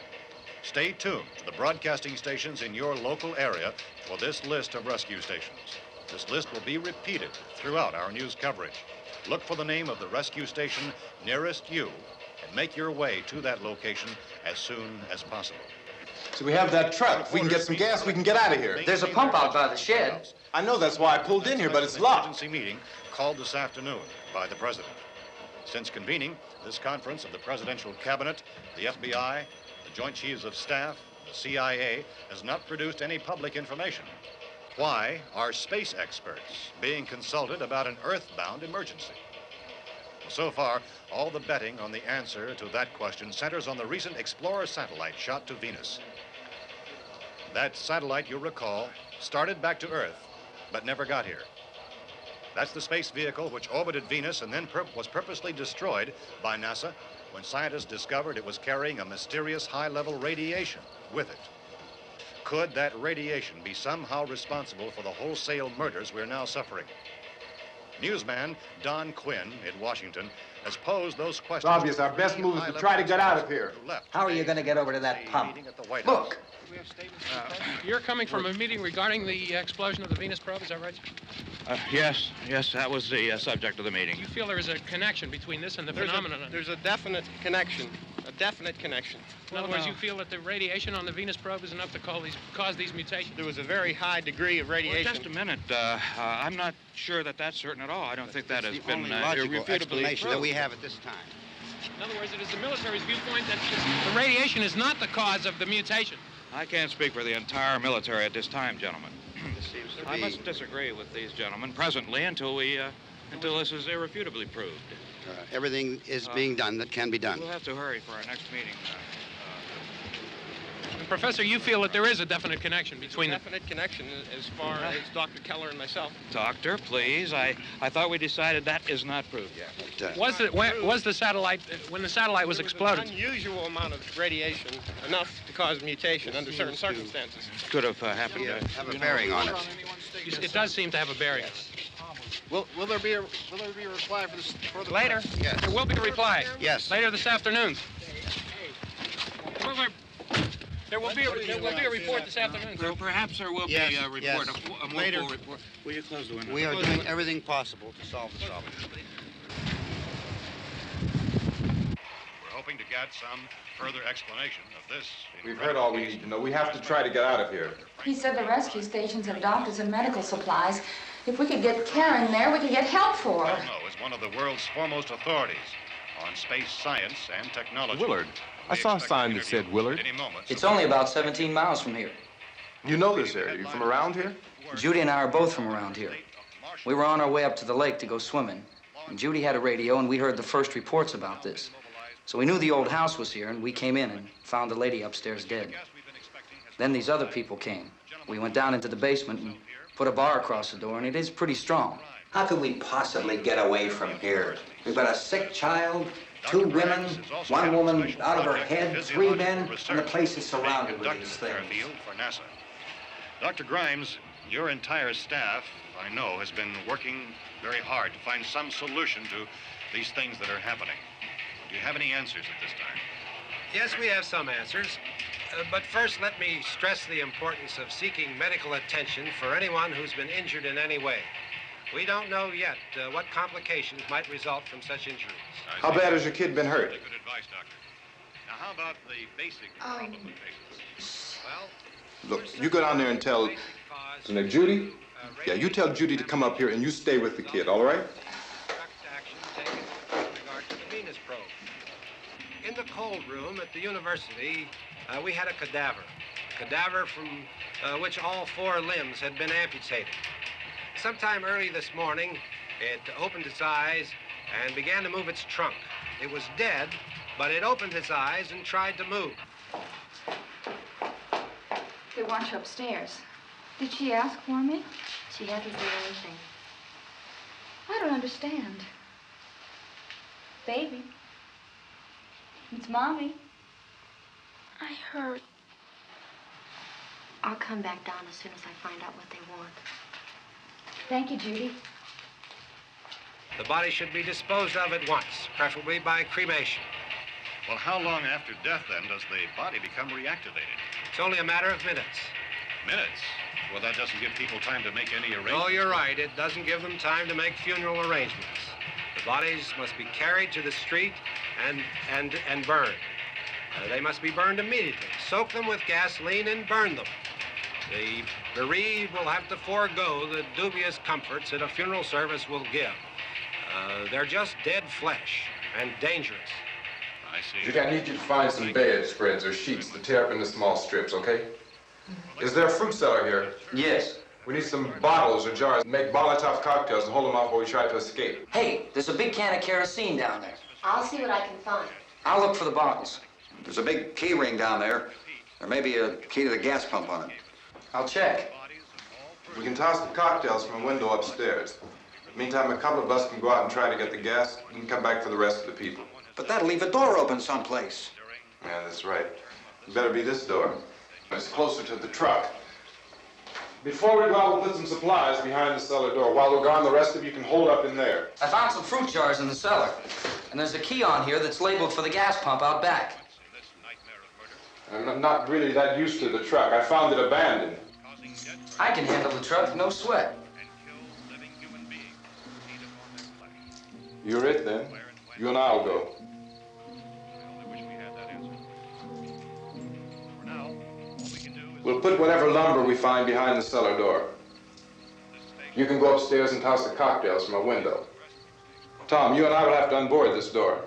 Stay tuned to the broadcasting stations in your local area for this list of rescue stations. This list will be repeated throughout our news coverage. Look for the name of the rescue station nearest you and make your way to that location as soon as possible. So we have that truck. If we can get some gas, we can get out of here. There's a pump out by the shed. I know, that's why I pulled in here, but it's locked. Emergency meeting called this afternoon by the President. Since convening this conference of the Presidential Cabinet, the FBI, the Joint Chiefs of Staff, the CIA has not produced any public information. Why are space experts being consulted about an earthbound emergency? So far, all the betting on the answer to that question centers on the recent Explorer satellite shot to Venus. That satellite, you'll recall, started back to Earth, but never got here. That's the space vehicle which orbited Venus and then was purposely destroyed by NASA when scientists discovered it was carrying a mysterious high-level radiation with it. Could that radiation be somehow responsible for the wholesale murders we're now suffering? Newsman Don Quinn in Washington has posed those questions. It's obvious our best move is to try to get out of here. How are you going to get over to that pump? Look! You're coming from a meeting regarding the explosion of the Venus probe, is that right? Yes, that was the subject of the meeting. You feel there is a connection between this and the phenomenon? There's a definite connection. A definite connection. In other words, you feel that the radiation on the Venus probe is enough to cause these mutations? There was a very high degree of radiation. Well, just a minute. I'm not sure that that's certain at all. I don't think that has been logical irrefutably explanation proved. that we have at this time. In other words, it is the military's viewpoint that the radiation is not the cause of the mutation. I can't speak for the entire military at this time, gentlemen. This seems to I be... must disagree with these gentlemen presently until this is irrefutably proved. everything is being done that can be done. We'll have to hurry for our next meeting. And Professor, you feel that there is a definite connection between them? Definite connection as far as Dr. Keller and myself. Doctor, please. I thought we decided that is not proved yet. Was the satellite, when the satellite was exploded? An unusual amount of radiation, enough to cause mutation under certain circumstances. Could have happened. Have a bearing on it. It does seem to have a bearing. Will there be a reply for the later? Yes. There will be a reply. Yes. Later this afternoon. There will be a report this afternoon. Well, perhaps there will be a report, yes. a more Later. full report. Will you close the window? We are doing everything possible to solve the problem. We're hoping to get some further explanation of this. We've heard all we need to know. We have to try to get out of here. He said the rescue stations have doctors and medical supplies. If we could get care in there, we could get help for her. Belno is one of the world's foremost authorities on space science and technology. Willard. I saw a sign that said Willard. It's only about 17 miles from here. You know this area. You from around here? Judy and I are both from around here. We were on our way up to the lake to go swimming, and Judy had a radio, and we heard the first reports about this. So we knew the old house was here, and we came in and found the lady upstairs dead. Then these other people came. We went down into the basement and put a bar across the door, and it is pretty strong. How could we possibly get away from here? We've got a sick child, 2 women, 1 woman out of her head, 3 men, and the place is surrounded with these things. For NASA. Dr. Grimes, your entire staff, I know, has been working very hard to find some solution to these things that are happening. Do you have any answers at this time? Yes, we have some answers. But first, let me stress the importance of seeking medical attention for anyone who's been injured in any way. We don't know yet what complications might result from such injuries. How bad has your kid been hurt? Good advice, Doctor. Now, how about the basic problem with patients? Well, Look, you go down there and tell... Now, Judy? Yeah, you tell Judy to come up here and you stay with the kid, all right? Venus probe. In the cold room at the university, we had a cadaver from which all 4 limbs had been amputated. Sometime early this morning, it opened its eyes and began to move its trunk. It was dead, but it opened its eyes and tried to move. They want you upstairs. Did she ask for me? She hasn't said anything. I don't understand. Baby. It's Mommy. I heard. I'll come back down as soon as I find out what they want. Thank you, Judy. The body should be disposed of at once, preferably by cremation. Well, how long after death, then, does the body become reactivated? It's only a matter of minutes. Minutes? Well, that doesn't give people time to make any arrangements. Oh, you're right. It doesn't give them time to make funeral arrangements. The bodies must be carried to the street and burned. They must be burned immediately. Soak them with gasoline and burn them. The bereaved will have to forego the dubious comforts that a funeral service will give. They're just dead flesh and dangerous. I see. Judy, I need you to find some bedspreads or sheets to tear up into small strips, okay? Is there a fruit cellar here? Yes. We need some bottles or jars. Make Molotov cocktails and hold them off while we try to escape. Hey, there's a big can of kerosene down there. I'll see what I can find. I'll look for the bottles. There's a big key ring down there. There may be a key to the gas pump on it. I'll check. We can toss the cocktails from a window upstairs. Meantime, a couple of us can go out and try to get the gas and come back for the rest of the people. But that'll leave a door open someplace. Yeah, that's right. It better be this door. It's closer to the truck. Before we go out, we'll put some supplies behind the cellar door. While we're gone, the rest of you can hold up in there. I found some fruit jars in the cellar. And there's a key on here that's labeled for the gas pump out back. I'm not really that used to the truck. I found it abandoned. I can handle the truck, no sweat. You're it, then. You and I'll go. We'll put whatever lumber we find behind the cellar door. You can go upstairs and toss the cocktails from a window. Tom, you and I will have to unboard this door.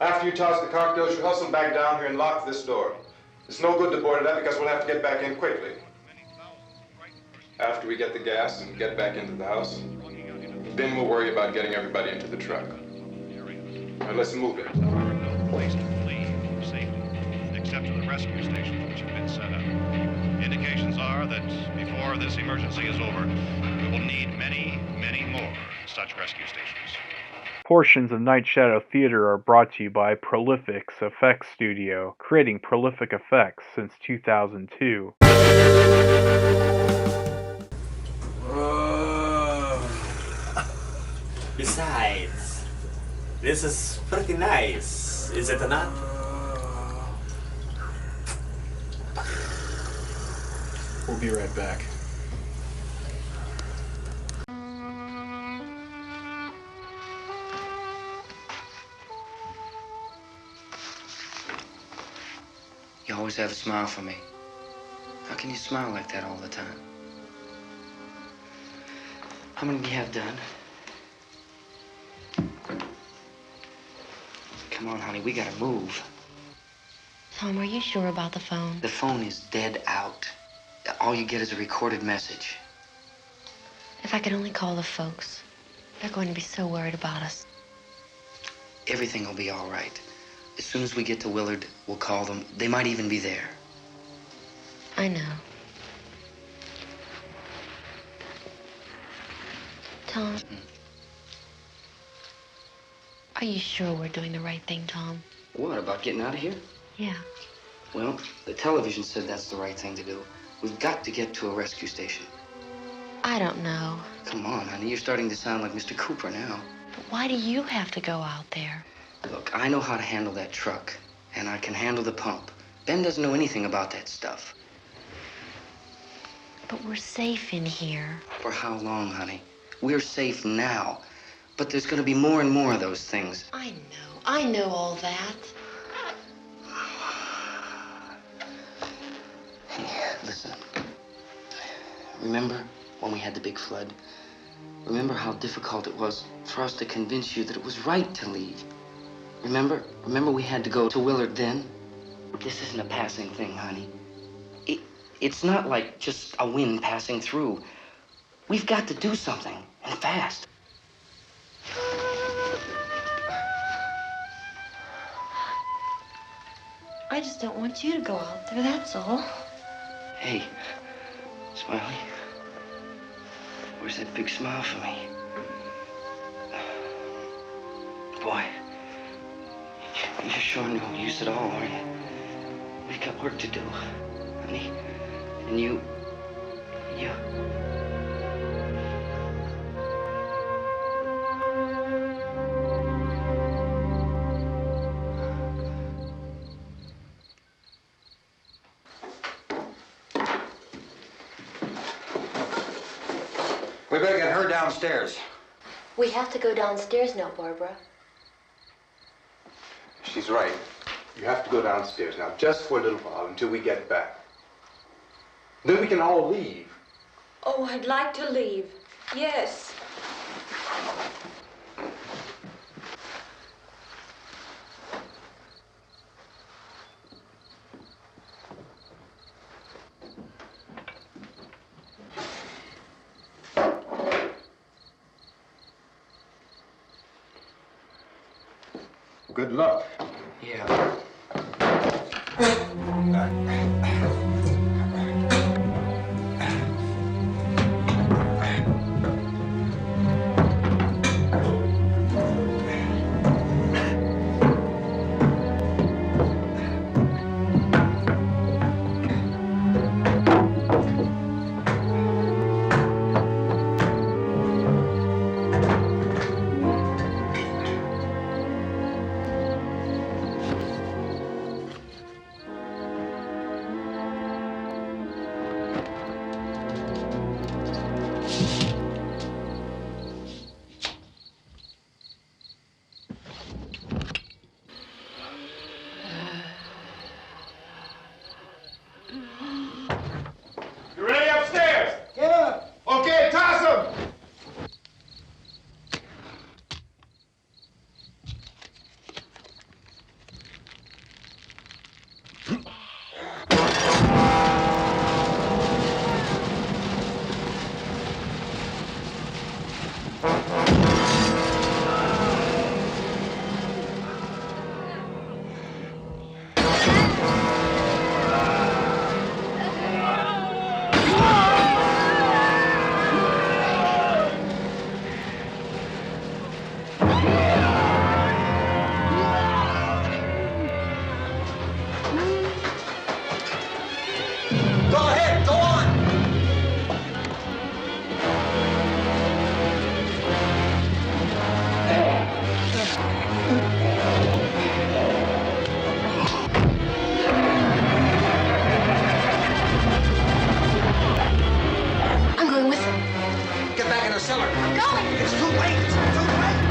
After you toss the cocktails, you hustle back down here and lock this door. It's no good to board it up because we'll have to get back in quickly. After we get the gas and get back into the house, then we'll worry about getting everybody into the truck. Now let's move it. No place to flee safely, except to the rescue stations which have been set up. Indications are that before this emergency is over, we will need many, many more such rescue stations. Portions of Nightshadow Theater are brought to you by Prolific's Effects Studio, creating prolific effects since 2002. Besides, this is pretty nice, is it not? We'll be right back. You always have a smile for me. How can you smile like that all the time? How many do you have done? Come on, honey, we gotta move. Tom, are you sure about the phone? The phone is dead out. All you get is a recorded message. If I could only call the folks. They're going to be so worried about us. Everything will be all right. As soon as we get to Willard, we'll call them. They might even be there. I know. Tom. Are you sure we're doing the right thing, Tom? What, about getting out of here? Yeah. Well, the television said that's the right thing to do. We've got to get to a rescue station. I don't know. Come on, honey, you're starting to sound like Mr. Cooper now. But why do you have to go out there? Look, I know how to handle that truck, and I can handle the pump. Ben doesn't know anything about that stuff. But we're safe in here. For how long, honey? We're safe now. But there's going to be more and more of those things. I know all that. Hey, listen. Remember when we had the big flood? Remember how difficult it was for us to convince you that it was right to leave? Remember? Remember we had to go to Willard then? This isn't a passing thing, honey. It's not like just a wind passing through. We've got to do something, and fast. I just don't want you to go out there, that's all. Hey, Smiley. Where's that big smile for me? Boy, you're sure no use at all, are you? We've got work to do, honey. And you... We better get her downstairs. We have to go downstairs now, Barbara. She's right. You have to go downstairs now, just for a little while, until we get back. Then we can all leave. Oh, I'd like to leave. Yes. Good luck. Yeah. You ready upstairs? Yeah. Okay, toss him. Go ahead, go on. I'm going with him. Get back in the cellar. I'm going. It's too late. It's too late.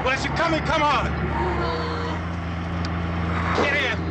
Unless you're coming, come on. Get in.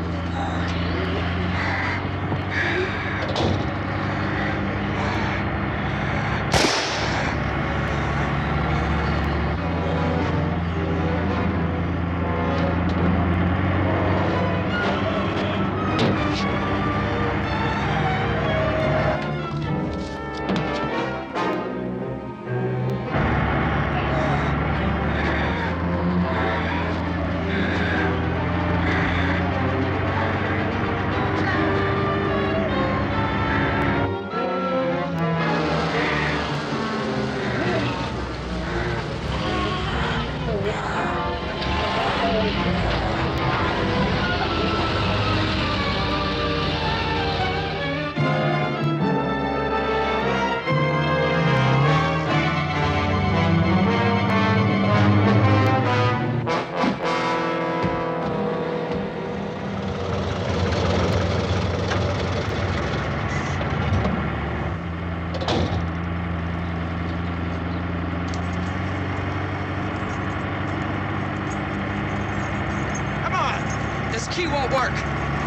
This key won't work.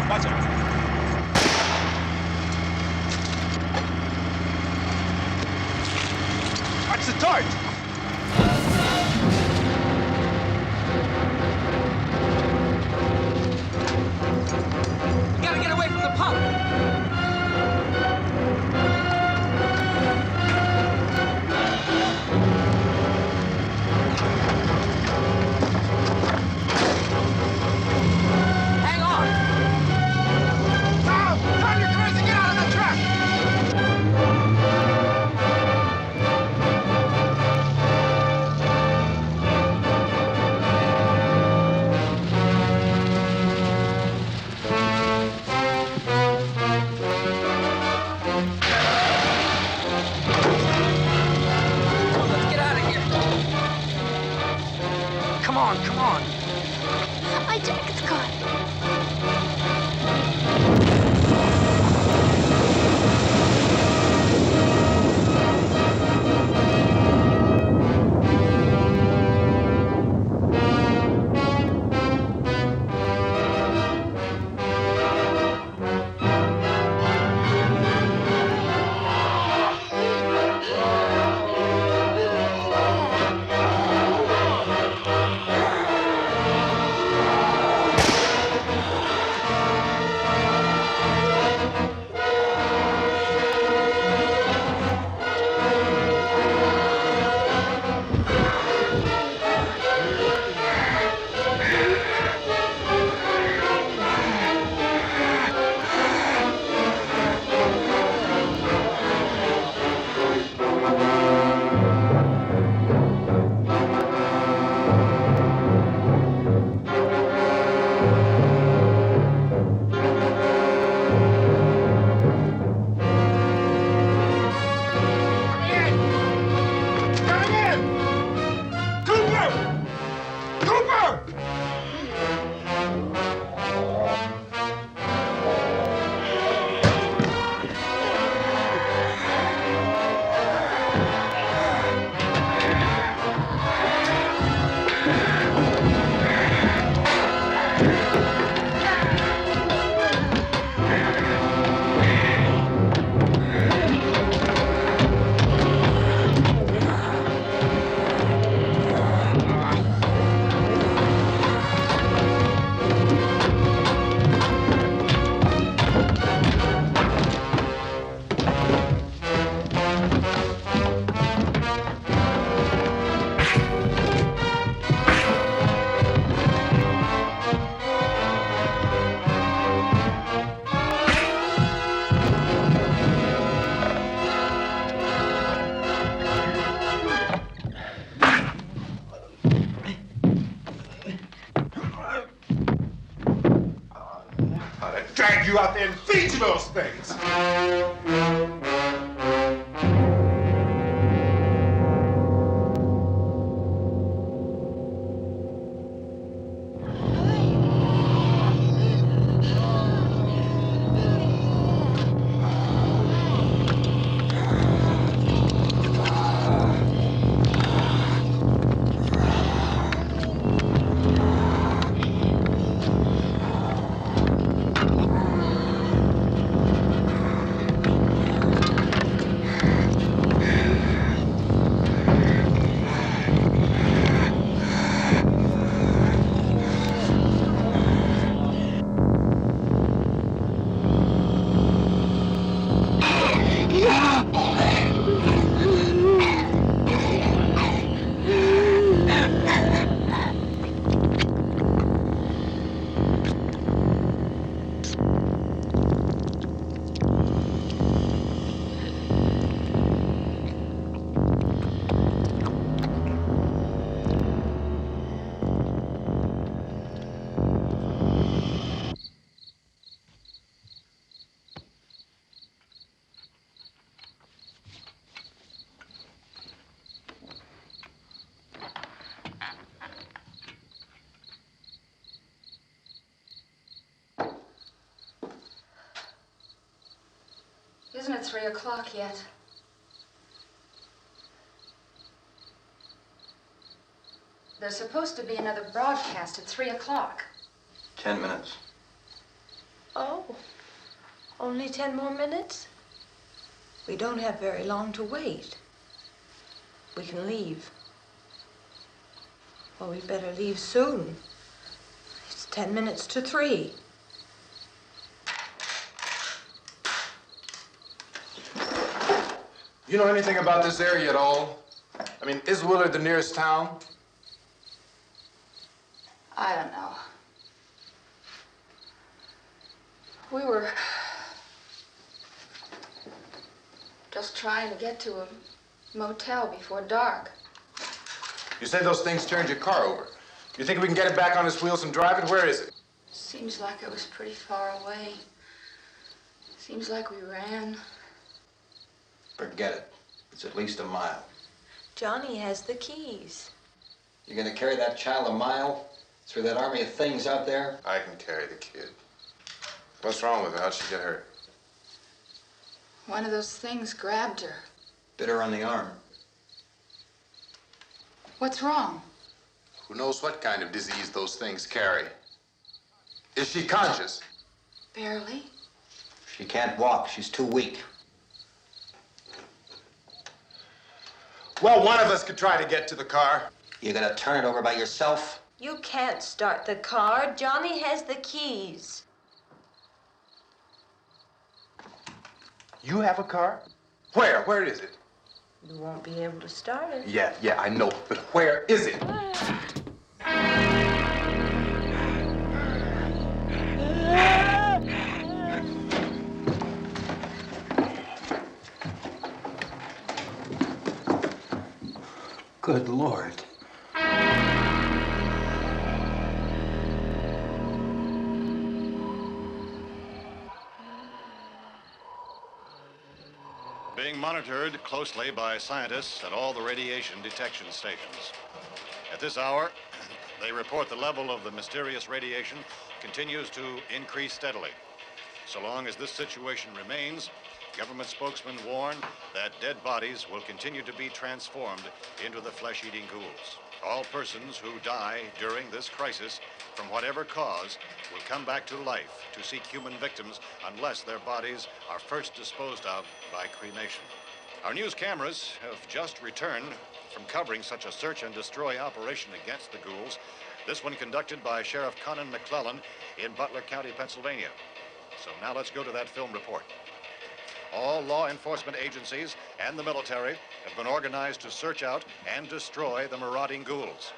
Watch it. Watch the torch. We gotta get away from the pump. Hang on. Tom, turn your cars and get out of the truck. I'd drag you out there and feed you those things. Isn't it 3 o'clock yet? There's supposed to be another broadcast at 3 o'clock. 10 minutes. Oh, only 10 more minutes? We don't have very long to wait. We can leave. Well, we'd better leave soon. It's 10 minutes to 3. You know anything about this area at all? I mean, is Willard the nearest town? I don't know. We were just trying to get to a motel before dark. You said those things turned your car over. You think we can get it back on its wheels and drive it? Where is it? Seems like it was pretty far away. Seems like we ran. Forget it. It's at least a mile. Johnny has the keys. You're gonna carry that child a mile through that army of things out there? I can carry the kid. What's wrong with her? How'd she get hurt? One of those things grabbed her. Bit her on the arm. What's wrong? Who knows what kind of disease those things carry? Is she conscious? Barely. She can't walk. She's too weak. Well, one of us could try to get to the car. You gonna turn it over by yourself? You can't start the car. Johnny has the keys. You have a car? Where? Where is it? You won't be able to start it. Yeah, I know. But where is it? Good Lord. Being monitored closely by scientists at all the radiation detection stations. At this hour, they report the level of the mysterious radiation continues to increase steadily. So long as this situation remains, government spokesmen warn that dead bodies will continue to be transformed into the flesh-eating ghouls. All persons who die during this crisis, from whatever cause, will come back to life to seek human victims unless their bodies are first disposed of by cremation. Our news cameras have just returned from covering such a search and destroy operation against the ghouls, this one conducted by Sheriff Conan McClellan in Butler County, Pennsylvania. So now let's go to that film report. All law enforcement agencies and the military have been organized to search out and destroy the marauding ghouls.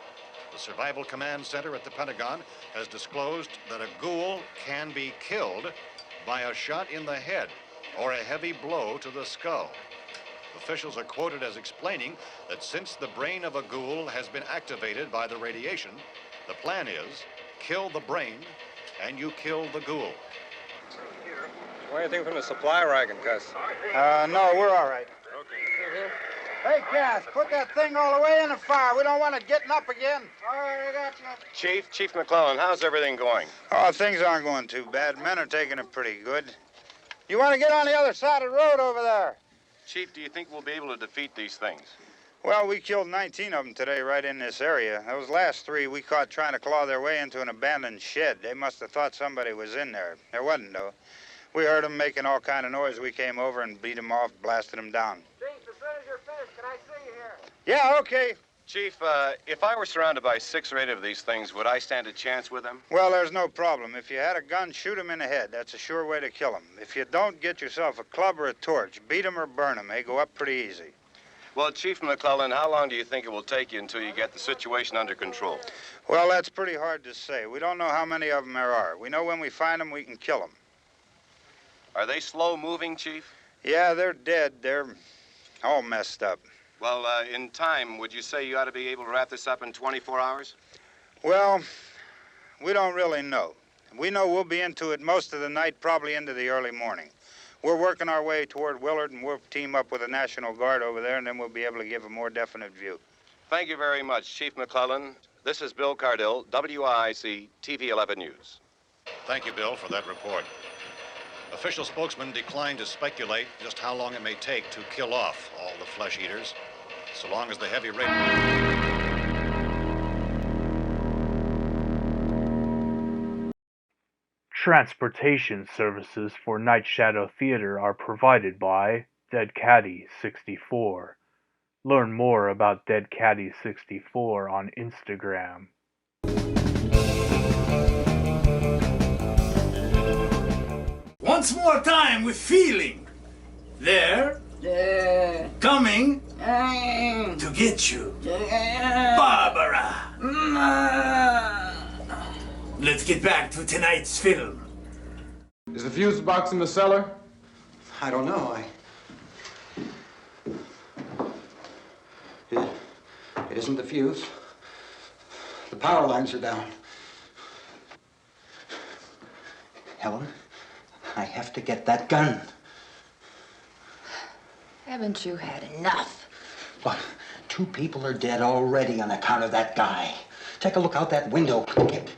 The Survival Command Center at the Pentagon has disclosed that a ghoul can be killed by a shot in the head or a heavy blow to the skull. Officials are quoted as explaining that since the brain of a ghoul has been activated by the radiation, the plan is kill the brain and you kill the ghoul. Want anything from the supply wagon, Gus? No, we're all right. Hey, Cass, put that thing all the way in the fire. We don't want it getting up again. All right, I got you. Chief McClellan, how's everything going? Oh, things aren't going too bad. Men are taking it pretty good. You want to get on the other side of the road over there? Chief, do you think we'll be able to defeat these things? Well, we killed 19 of them today right in this area. Those last 3 we caught trying to claw their way into an abandoned shed. They must have thought somebody was in there. There wasn't, though. We heard them making all kind of noise. We came over and beat them off, blasted them down. Chief, as soon as you're finished, can I see you here? Yeah, okay. Chief, if I were surrounded by 6 or 8 of these things, would I stand a chance with them? Well, there's no problem. If you had a gun, shoot them in the head. That's a sure way to kill them. If you don't, get yourself a club or a torch. Beat them or burn them. They go up pretty easy. Well, Chief McClellan, how long do you think it will take you until you get the situation under control? Well, that's pretty hard to say. We don't know how many of them there are. We know when we find them, we can kill them. Are they slow-moving, Chief? Yeah, they're dead. They're all messed up. Well, in time, would you say you ought to be able to wrap this up in 24 hours? Well, we don't really know. We know we'll be into it most of the night, probably into the early morning. We're working our way toward Willard, and we'll team up with the National Guard over there, and then we'll be able to give a more definite view. Thank you very much, Chief McClellan. This is Bill Cardill, WIC TV 11 News. Thank you, Bill, for that report. Official spokesman declined to speculate just how long it may take to kill off all the flesh eaters, so long as the heavy rain... Transportation services for Nightshadow Theater are provided by Dead Caddy 64. Learn more about Dead Caddy 64 on Instagram. Once more time with feeling. There. Coming. To get you. Barbara. Let's get back to tonight's film. Is the fuse box in the cellar? I don't know. It isn't the fuse. The power lines are down. Helen, I have to get that gun. Haven't you had enough? Look, 2 people are dead already on account of that guy. Take a look out that window. Get...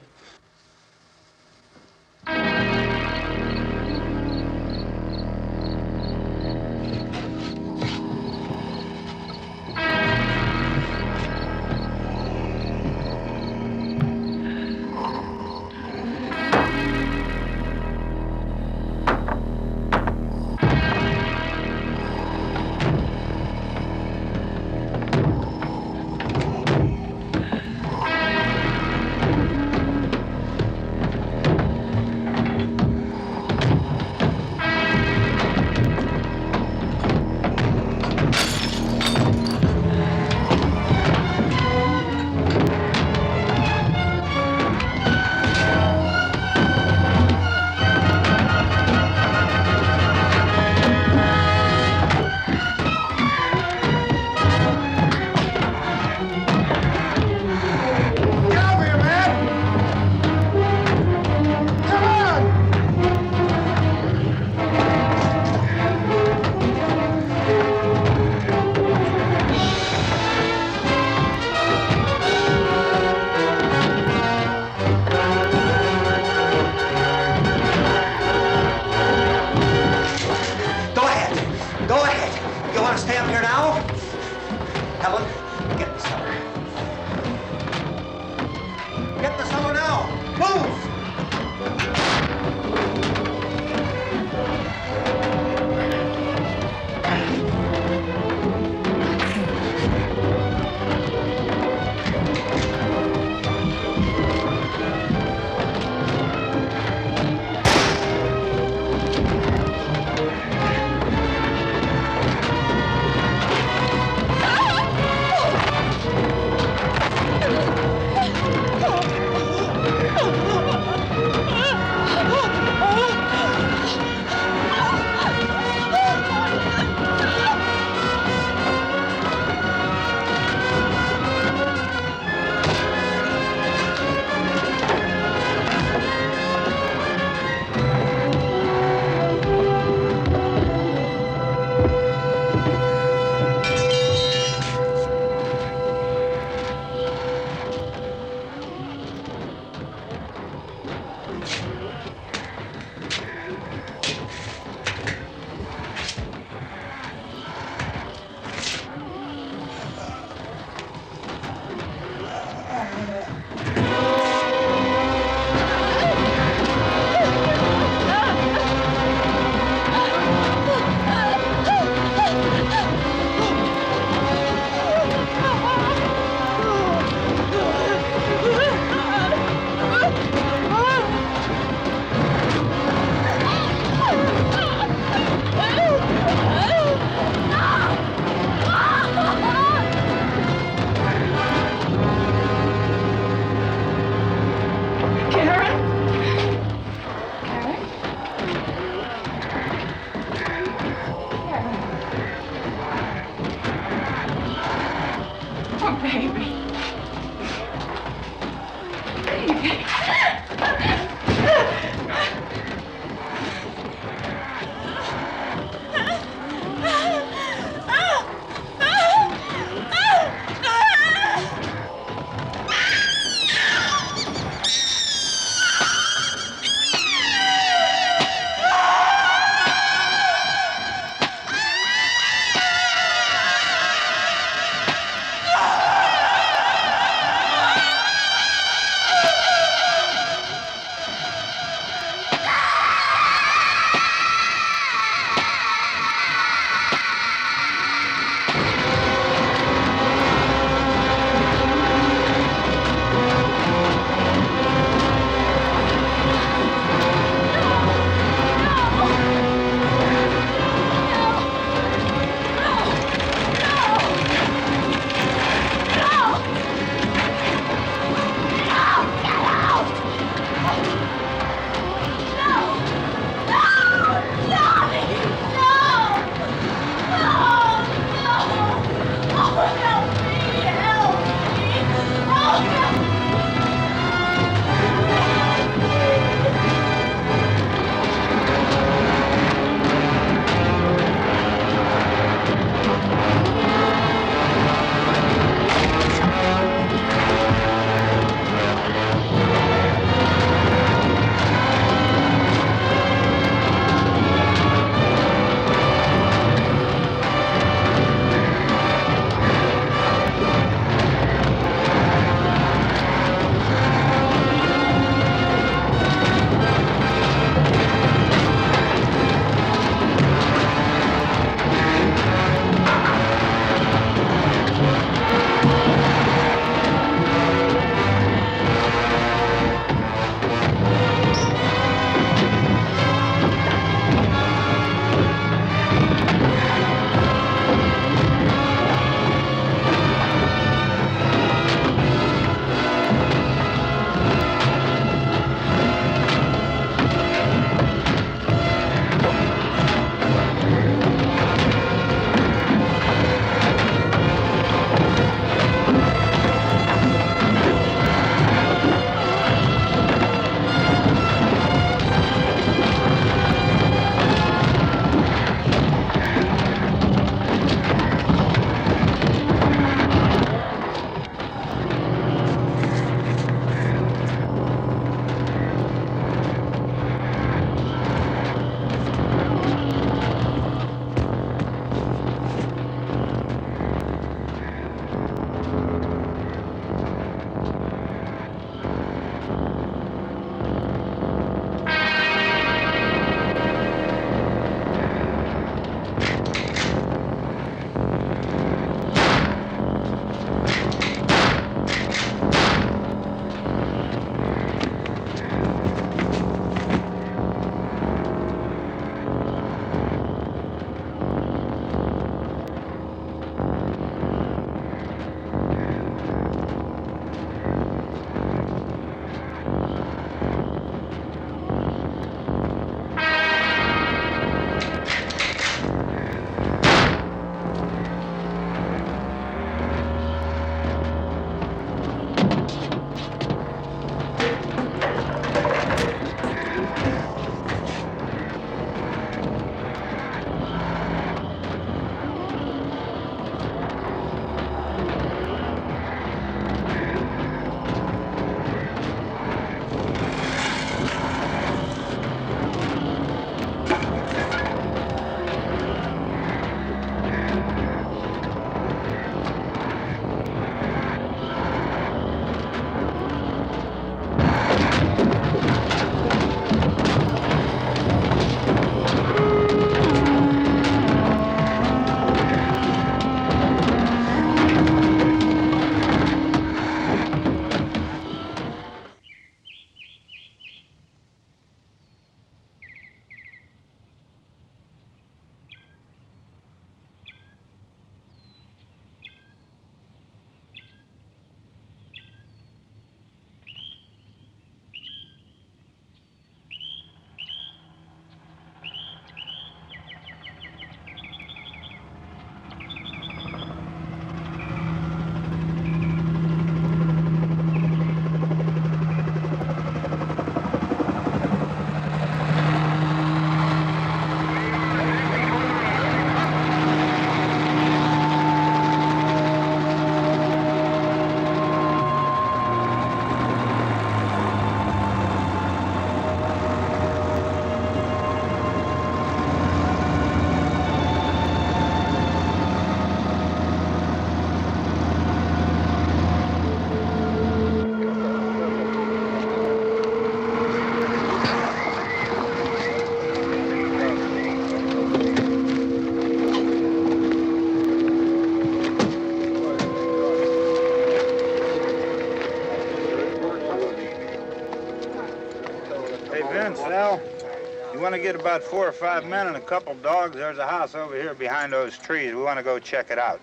get about 4 or 5 men and a couple dogs, there's a house over here behind those trees. We want to go check it out.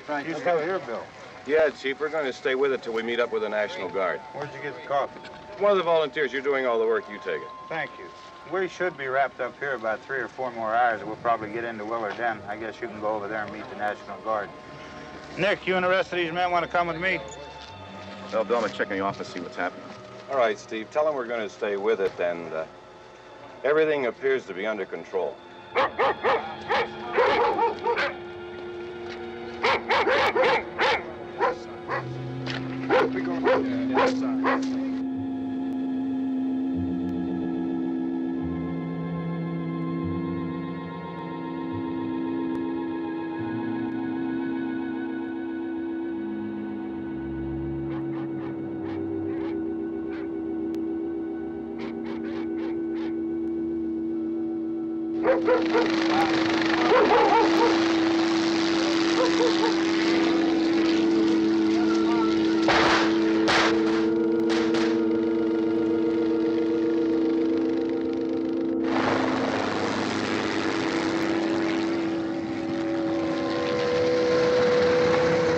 Right. You still here, Bill? Yeah, Chief, we're going to stay with it till we meet up with the National Guard. Where'd you get the coffee? One of the volunteers, you're doing all the work, you take it. Thank you. We should be wrapped up here about 3 or 4 more hours. We'll probably get into Willard Den. I guess you can go over there and meet the National Guard. Nick, you and the rest of these men want to come with me? Tell Bill to check in the office, see what's happening. All right, Steve, tell him we're going to stay with it, and everything appears to be under control. We go on the outside.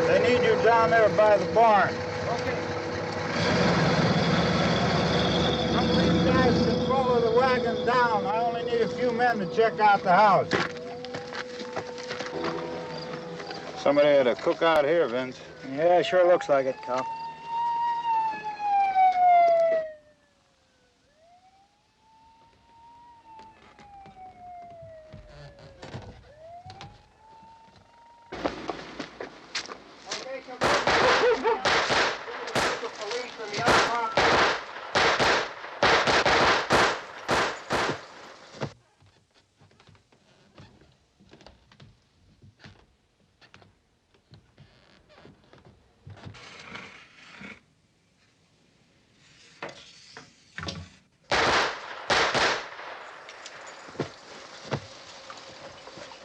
They need you down there by the barn. Some of these guys can follow the wagon down. I only need a few men to check out the house. Somebody had a cookout here, Vince. Yeah, sure looks like it, Cal.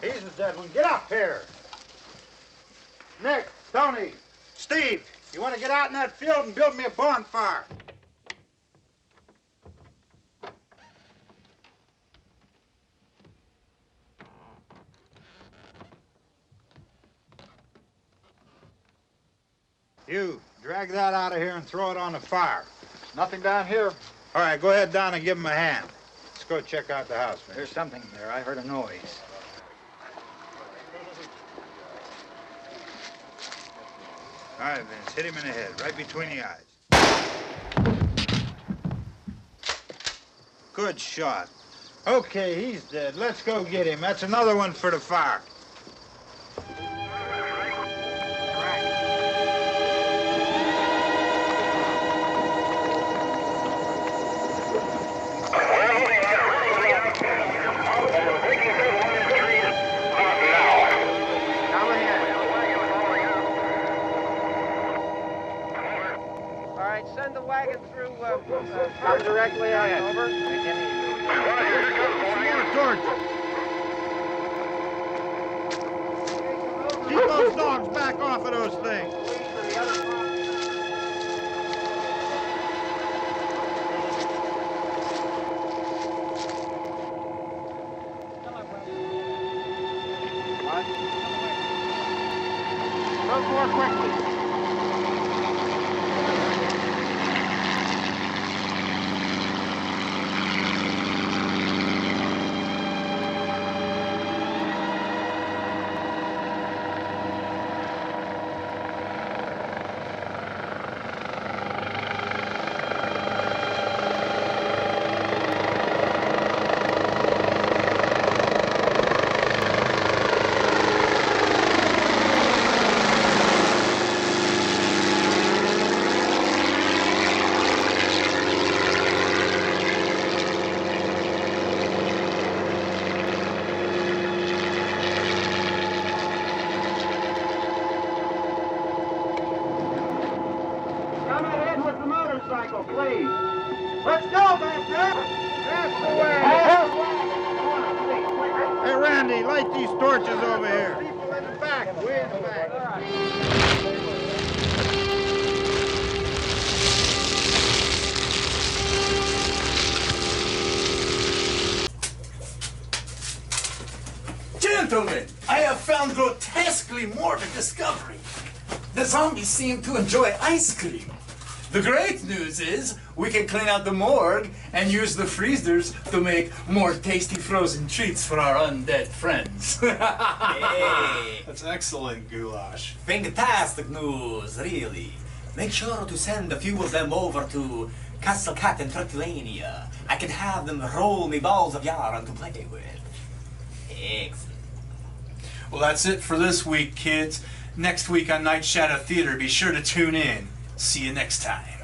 He's the dead one. Get up here. Nick, Tony, Steve, you want to get out in that field and build me a bonfire? You, drag that out of here and throw it on the fire. Nothing down here. All right, go ahead down and give him a hand. Let's go check out the house, man. There's something there. I heard a noise. All right, Vince, hit him in the head, right between the eyes. Good shot. Okay, he's dead. Let's go get him. That's another one for the fire. Send the wagon through, come directly on over. More torches. Keep those dogs back off of those things. Move more quickly. Please. Let's go, back there. That's the way. Hey, Randy, light these torches over here. People in the back. Way in the back. Gentlemen, I have found grotesquely morbid discovery. The zombies seem to enjoy ice cream. The great news is we can clean out the morgue and use the freezers to make more tasty frozen treats for our undead friends. Hey. That's excellent, Ghoulash. Fantastic news, really. Make sure to send a few of them over to Castle Cat in Transylvania. I can have them roll me balls of yarn to play with. Excellent. Well, that's it for this week, kids. Next week on Nightshadow Theater, be sure to tune in. See you next time.